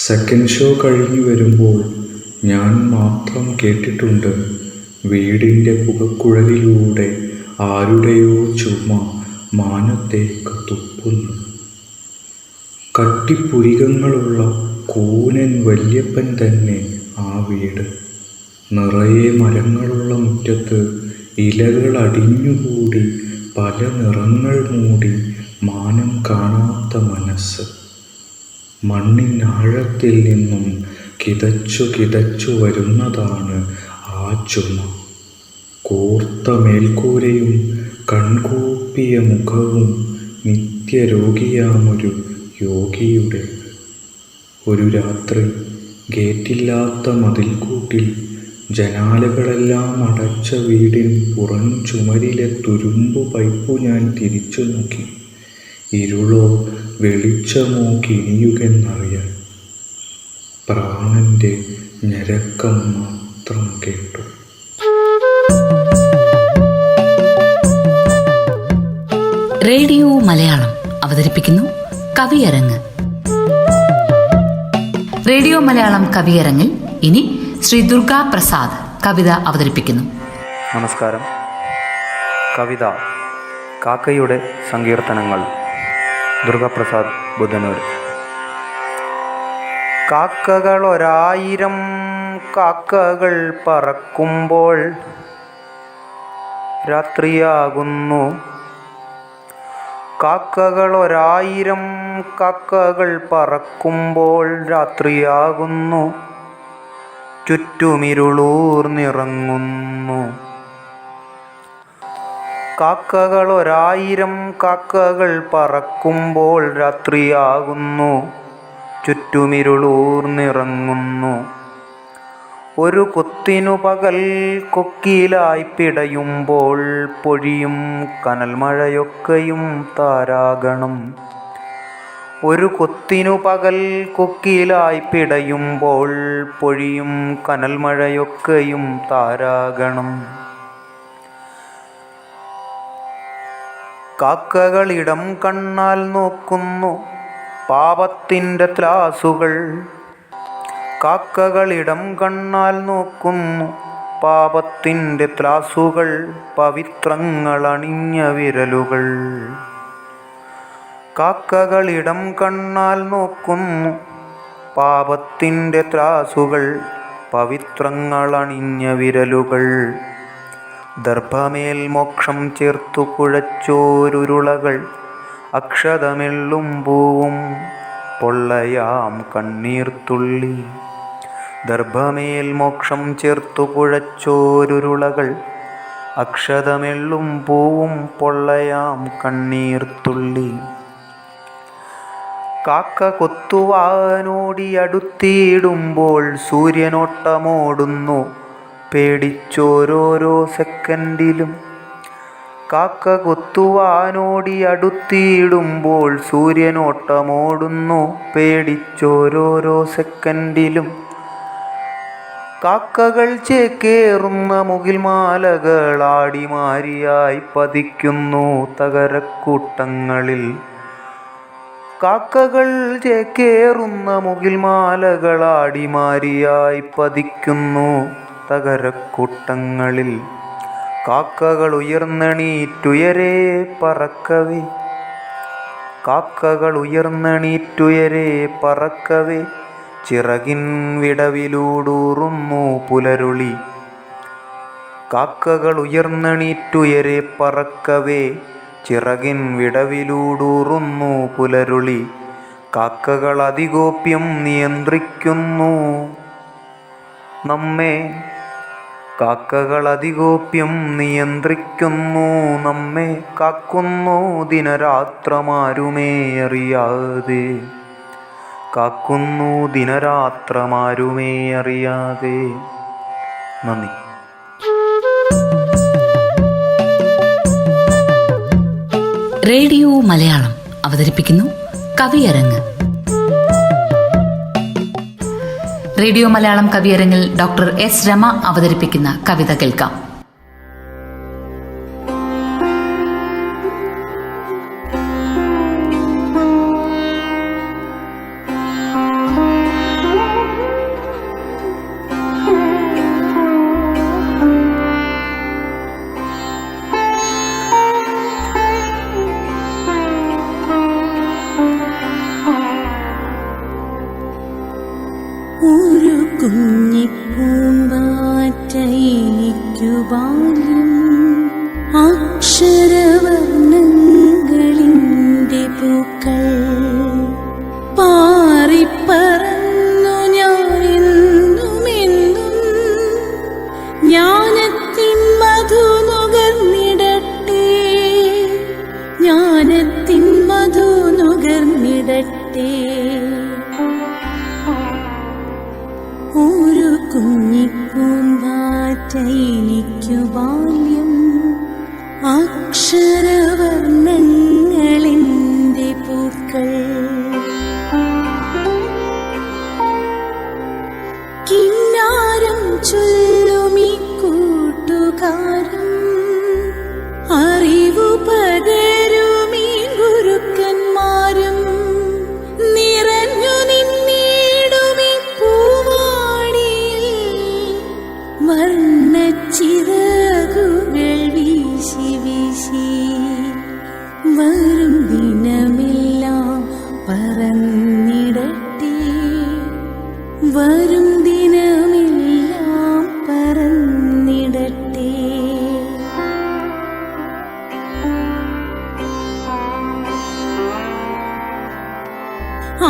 സെക്കൻഡ് ഷോ കഴിഞ്ഞു വരുമ്പോൾ ഞാൻ മാത്രം കേട്ടിട്ടുണ്ട് വീടിൻ്റെ പുകക്കുഴലിലൂടെ ആരുടെയോ ചുമ മാനത്തേക്ക് തുപ്പുന്നു. കട്ടിപ്പുരികങ്ങളുള്ള കൂനൻ വല്യപ്പൻ തന്നെ ആ വീട്. നിറയെ മരങ്ങളുള്ള മുറ്റത്ത് ഇലകൾ അടിഞ്ഞുകൂടി പല നിറങ്ങൾ മൂടി മാനം കാണാത്ത മനസ്സ്. മണ്ണിനാഴത്തിൽ നിന്നും കിതച്ചു കിതച്ചു വരുന്നതാണ് ആ ചുമ. കൂർത്ത മേൽക്കൂരയും കൺകൂപ്പിയ മുഖവും നിത്യരോഗിയാമൊരു യോഗിയുടെ. ഒരു രാത്രി ഗേറ്റില്ലാത്ത മതിൽക്കൂട്ടിൽ ജനാലകളെല്ലാം അടച്ച വീടിൻ പുറം ചുമരിലെ തുരുമ്പു പൈപ്പു ഞാൻ തിരിച്ചു നോക്കി. ഇരുളോ വെളിച്ചമോ കിണിയുകെന്നറിയാൻ പ്രാണന്റെ ഞരക്കം മാത്രം കേട്ടു. റേഡിയോ മലയാളം അവതരിപ്പിക്കുന്നു കവിയരങ്ങ്. റേഡിയോ മലയാളം കവിയരങ്ങിൽ ഇനി ശ്രീ ദുർഗാ പ്രസാദ് കവിത അവതരിപ്പിക്കുന്നു. നമസ്കാരം. കവിത കാക്കയുടെ സങ്കീർത്തനങ്ങൾ. ദുർഗാപ്രസാദ്, ബുധനൂർ. കാക്കകൾ 1000 കാക്കകൾ പറക്കുമ്പോൾ രാത്രിയാകുന്നു. കാക്കകൾ 1000 കാക്കകൾ പറക്കുമ്പോൾ രാത്രിയാകുന്നു. ചുറ്റുമിരുളൂർന്നിറങ്ങുന്നു. കാക്കകൾ 1000 കാക്കകൾ പറക്കുമ്പോൾ രാത്രിയാകുന്നു. ചുറ്റുമിരുളൂർന്നിറങ്ങുന്നു. ഒരു കുത്തിനു പകൽ കൊക്കിലായി പിടയുമ്പോൾ പൊഴിയും കനൽ മഴയൊക്കെയും താരാഗണം. ഒരു കുത്തിനു പകൽ കൊക്കിലായി പിടയുമ്പോൾ പൊഴിയും കനൽ മഴയൊക്കെയും താരാഗണം. കാക്കകളിടം കണ്ണാൽ നോക്കുന്നു പാപത്തിൻ്റെ ത്ലാസുകൾ. കാക്കകളിടം കണ്ണാൽ നോക്കുന്നു പാപത്തിൻ്റെ ത്ലാസുകൾ. പവിത്രങ്ങളണിഞ്ഞ വിരലുകൾ. കാക്കകളിടം കണ്ണാൽ നോക്കുന്നു പാപത്തിൻ്റെ ത്ലാസുകൾ. പവിത്രങ്ങളണിഞ്ഞ വിരലുകൾ. ദർഭമേൽ മോക്ഷം ചേർത്തു കുഴച്ചോരുരുളകൾ. അക്ഷതമെള്ളും പൂവും പൊള്ളയാം കണ്ണീർത്തുള്ളി. ദർഭമേൽ മോക്ഷം ചേർത്തു കുഴച്ചോരുരുളകൾ. അക്ഷതമെള്ളും പൂവും പൊള്ളയാം കണ്ണീർത്തുള്ളി. കാക്ക കൊത്തുവാനോടി അടുത്തിടുമ്പോൾ സൂര്യനോട്ടമോടുന്നു പേടിച്ചോരോരോ സെക്കൻഡിലും. കാക്ക കൊത്തുവാനോടി അടുത്തിടുമ്പോൾ സൂര്യനോട്ടമോടുന്നു പേടിച്ചോരോരോ സെക്കൻഡിലും. കാക്കകൾ ചേക്കേറുന്ന മുകിൽമാലകൾ ആടിമാരിയായി പതിക്കുന്നു തകരക്കൂട്ടങ്ങളിൽ. കാക്കകൾ ചേക്കേറുന്ന മുകിൽമാലകൾ ആടിമാരിയായി പതിക്കുന്നു തകരക്കൂട്ടങ്ങളിൽ. കാക്കകൾ ഉയർന്നെണീറ്റുയരെ പറക്കവേ. കാക്കകൾ ഉയർന്നെണീറ്റുയരെ പറക്കവേ. ചിറകിൻ വിടവിലൂടൂറുന്നു പുലരുളി. കാക്കകൾ ഉയർന്നെണീറ്റുയരെ പറക്കവേ. ചിറകിൻ വിടവിലൂടൂറുന്നു പുലരുളി. കാക്കകൾ അതിഗോപ്യം നിയന്ത്രിക്കുന്നു. നമ്മെ കാക്കകളതിഗോപ്യം നിയന്ത്രിക്കുന്നു, നമ്മെ കാക്കുന്നു ദിനരാത്രമാരുമേ അറിയാതെ, കാക്കുന്നു ദിനരാത്രമാരുമേ അറിയാതെ. നന്ദി. റേഡിയോ മലയാളം അവതരിപ്പിക്കുന്നു കവിയരങ്ങ്. റേഡിയോ മലയാളം കവിയരങ്ങിൽ ഡോക്ടർ എസ് രമ അവതരിപ്പിക്കുന്ന കവിത കേൾക്കാം. ഒരു കുഞ്ഞിപ്പൂമ്പാറ്റയ്ക്കു ബാല്യം, അക്ഷരവർണ്ണങ്ങളിൻ്റെ പൂക്കൾ പാറിപ്പറന്നു ഞാനെന്നുമെന്നും ജ്ഞാനത്തിൻ മധു നുകർന്നിടട്ടെ, ജ്ഞാനത്തിൻ മധു നുകർന്നിടട്ടെ. ഒരു കുഞ്ഞിപ്പൂമ്പാറ്റയ്ക്കു ബാല്യം, അക്ഷരവർണ്ണങ്ങളിൻ്റെ പൂക്കൾ കിന്നാരം ചൊല്ലുമീ കൂട്ടുകാരും, അറിവു പകരുമീ ഗുരുക്കന്മാരും, നിറഞ്ഞു നിന്നിടുമീ പൂവാടിയിൽ വർണ്ണച്ചിറകുകൾ വീശി വീശി. വരും ദിനമെല്ലാം പറന്നിടട്ടെ, വരും ദിനമെല്ലാം പറന്നിടട്ടെ.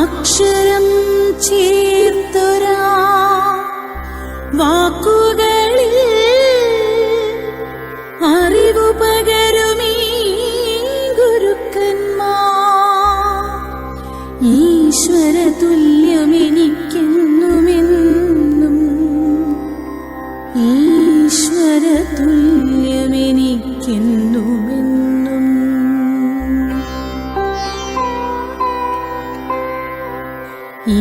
അക്ഷരം ചേർത്തൊരാ വാക്കുകളിൽ അറിവു പകരുമീ ഗുരുക്കന്മാർ, ഈശ്വര തുല്യമെനിക്കെന്നുമെന്നും, ഈശ്വര തുല്യമെനിക്കെന്നുമെന്നും.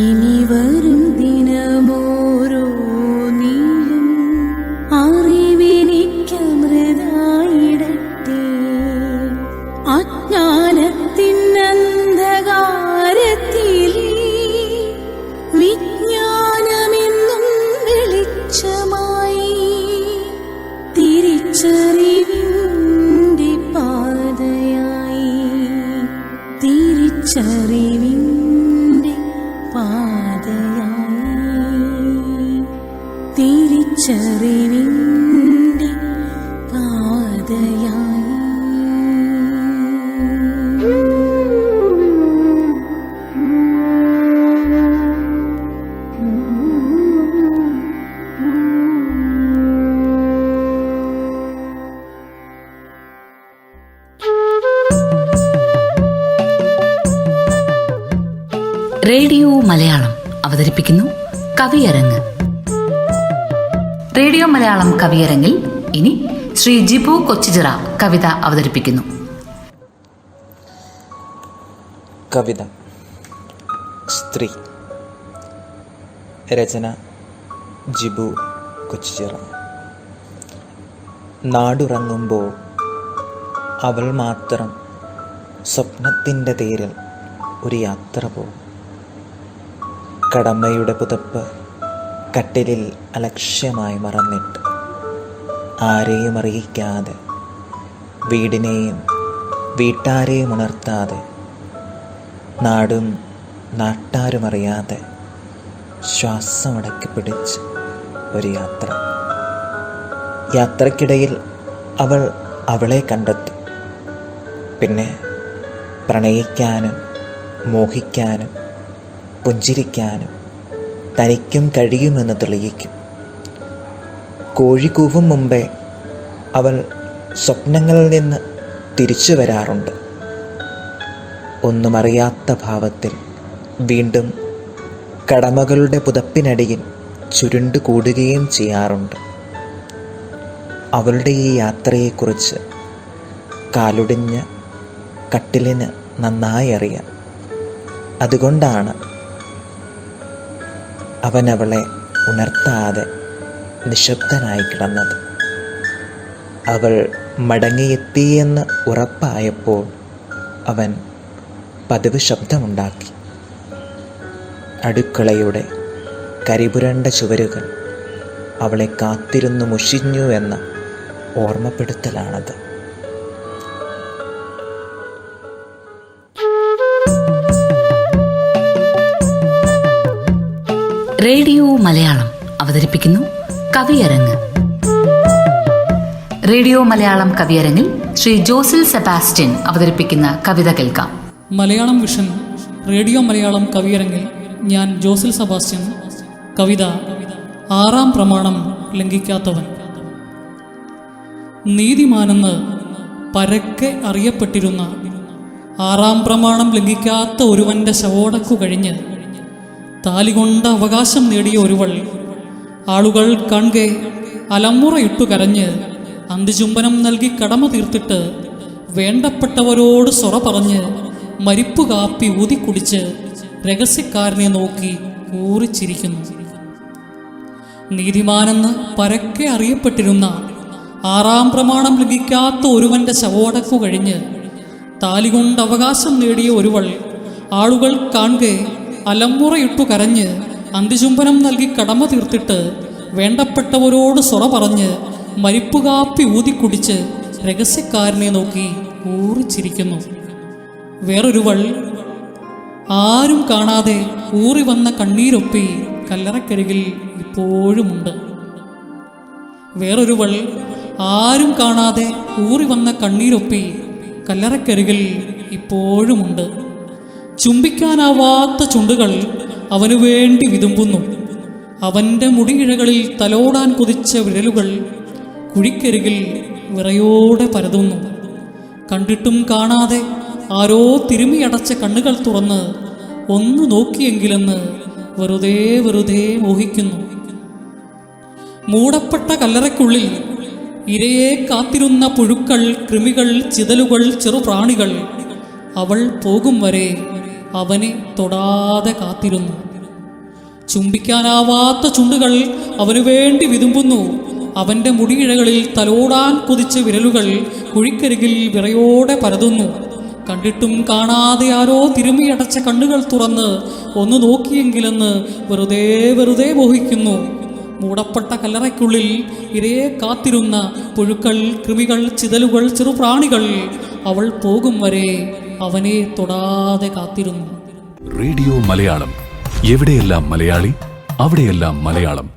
ഇനി വരും ദിനമോരോ നീളും അറിവെനിക്കമൃതായിടട്ടെ, അജ്ഞാനത്തിൻ അന്ധകാരത്തിൽ വിജ്ഞാനമെന്നും വെളിച്ചമായി, തിരിച്ചറിവിൻ്റെ പാതയായി, തിരിച്ചറിവിൻ്റെ പാതയായി, തിരിച്ചറിവിൻ്റെ പാതയായി. റേഡിയോ മലയാളം അവതരിപ്പിക്കുന്നു കവിയരങ്ങ്. റേഡിയോ മലയാളം കവിയരങ്ങിൽ ഇനി ശ്രീ ജിബു കൊച്ചിച്ചിറ കവിത അവതരിപ്പിക്കുന്നു. കവിത സ്ത്രീ. രചന ജിബു കൊച്ചിച്ചിറ. നാടുറങ്ങുമ്പോൾ അവൾ മാത്രം സ്വപ്നത്തിൻ്റെ തേരിൽ ഒരു യാത്ര പോകും. കടമയുടെ പുതപ്പ് കട്ടിലിൽ അലക്ഷ്യമായി മറന്നിട്ട്, ആരെയും അറിയിക്കാതെ, വീടിനെയും വീട്ടാരെയും ഉണർത്താതെ, നാടും നാട്ടാരും അറിയാതെ ശ്വാസമടക്കി പിടിച്ച് ഒരു യാത്ര. യാത്രക്കിടയിൽ അവൾ അവളെ കണ്ടെത്തും. പിന്നെ പ്രണയിക്കാനും മോഹിക്കാനും പുഞ്ചിരിക്കാനും തനിക്കും കഴിയുമെന്ന് തെളിയിക്കും. കോഴി കൂവും മുമ്പേ അവൾ സ്വപ്നങ്ങളിൽ നിന്ന് തിരിച്ചു വരാറുണ്ട്. ഒന്നുമറിയാത്ത ഭാവത്തിൽ വീണ്ടും കടമകളുടെ പുതപ്പിനടിയിൽ ചുരുണ്ടു കൂടുകയും ചെയ്യാറുണ്ട്. അവളുടെ ഈ യാത്രയെക്കുറിച്ച് കാലൊടിഞ്ഞ കട്ടിലിന് നന്നായി അറിയാം. അതുകൊണ്ടാണ് അവൻ അവളെ ഉണർത്താതെ നിശബ്ദനായി കിടന്നത്. അവൾ മടങ്ങിയെത്തിയെന്ന് ഉറപ്പായപ്പോൾ അവൻ പതിവ് ശബ്ദമുണ്ടാക്കി. അടുക്കളയുടെ കരിപുരണ്ട ചുവരുകൾ അവളെ കാത്തിരുന്നു മുഷിഞ്ഞു എന്ന ഓർമ്മപ്പെടുത്തലാണത്. റേഡിയോ മലയാളം അവതരിപ്പിക്കുന്നു കവിയരങ്ങ്. റേഡിയോ മലയാളം കവിയരങ്ങിൽ ശ്രീ ജോസിൽ സെബാസ്റ്റ്യൻ അവതരിപ്പിക്കുന്ന കവിത കേൾക്കാം. മലയാളം വിഷൻ റേഡിയോ മലയാളം കവിയരങ്ങിൽ ഞാൻ ജോസിൽ സെബാസ്റ്റ്യൻ. കവിത ആറാം പ്രമാണം ലംഘിക്കാത്തവൻ. നീതിമാനെന്ന് പരക്കെ അറിയപ്പെട്ടിരുന്ന ആറാം പ്രമാണം ലംഘിക്കാത്ത ഒരുവൻ്റെ ശവോടക്കു കഴിഞ്ഞ് താലികൊണ്ട അവകാശം നേടിയ ഒരുവൾ ആളുകൾ കാണെ അലമുറയിട്ടു കരഞ്ഞ് അന്തിചുംബനം നൽകി കടമ തീർത്തിട്ട് വേണ്ടപ്പെട്ടവരോട് സൊറ പറഞ്ഞ് മരിപ്പു കാപ്പി ഊതിക്കുടിച്ച് രഹസ്യക്കാരനെ നോക്കി ഊറിച്ചിരിക്കുന്നു. നീതിമാനെന്ന് പരക്കെ അറിയപ്പെട്ടിരുന്ന ആറാം പ്രമാണം ലംഘിക്കാത്ത ഒരുവൻ്റെ ശവോടക്കു കഴിഞ്ഞ് താലികൊണ്ട് അവകാശം നേടിയ ഒരുവൾ ആളുകൾ കാണെ അലമുറയിട്ടു കരഞ്ഞ് അന്തിചുംബനം നൽകി കടമ തീർത്തിട്ട് വേണ്ടപ്പെട്ടവരോട് സൊറ പറഞ്ഞ് മരിപ്പുകാപ്പി ഊതിക്കുടിച്ച് രഹസ്യക്കാരനെ നോക്കി ഊറിച്ചിരിക്കുന്നു. വേറൊരുവൾ ആരും കാണാതെ ഊറി വന്ന കണ്ണീരൊപ്പി കല്ലറക്കരികിൽ ഇപ്പോഴുമുണ്ട്. വേറൊരുവൾ ആരും കാണാതെ ഊറി വന്ന കണ്ണീരൊപ്പി കല്ലറക്കരികിൽ ഇപ്പോഴുമുണ്ട്. ചുംബിക്കാനാവാത്ത ചുണ്ടുകൾ അവനു വേണ്ടി വിതുമ്പുന്നു. അവൻ്റെ മുടിയിഴകളിൽ തലോടാൻ കൊതിച്ച വിരലുകൾ കുഴിക്കരികിൽ വിറയോടെ പരതുന്നു. കണ്ടിട്ടും കാണാതെ ആരോ തിരുമിയടച്ച കണ്ണുകൾ തുറന്ന് ഒന്ന് നോക്കിയെങ്കിലെന്ന് വെറുതെ വെറുതെ മോഹിക്കുന്നു. മൂടപ്പെട്ട കല്ലറയ്ക്കുള്ളിൽ ഇരയെ കാത്തിരുന്ന പുഴുക്കൾ, കൃമികൾ, ചിതലുകൾ, ചെറുപ്രാണികൾ അവൾ പോകും വരെ അവനെ തൊടാതെ കാത്തിരുന്നു. ചുംബിക്കാനാവാത്ത ചുണ്ടുകൾ അവനു വേണ്ടി വിതുമ്പുന്നു. അവൻ്റെ മുടിയിഴകളിൽ തലോടാൻ കൊതിച്ച വിരലുകൾ കുഴിക്കരികിൽ വിറയോടെ പരതുന്നു. കണ്ടിട്ടും കാണാതെ ആരോ തിരുമിയടച്ച കണ്ണുകൾ തുറന്ന് ഒന്ന് നോക്കിയെങ്കിലെന്ന് വെറുതെ വെറുതെ മോഹിക്കുന്നു. മൂടപ്പെട്ട കല്ലറയ്ക്കുള്ളിൽ ഇരയെ കാത്തിരുന്ന പുഴുക്കൾ, കൃമികൾ, ചിതലുകൾ, ചെറുപ്രാണികൾ അവൾ പോകും വരെ അവനെ തൊടാതെ കാത്തിരുന്നു. റേഡിയോ മലയാളം, എവിടെയെല്ലാം മലയാളി അവിടെയെല്ലാം മലയാളം.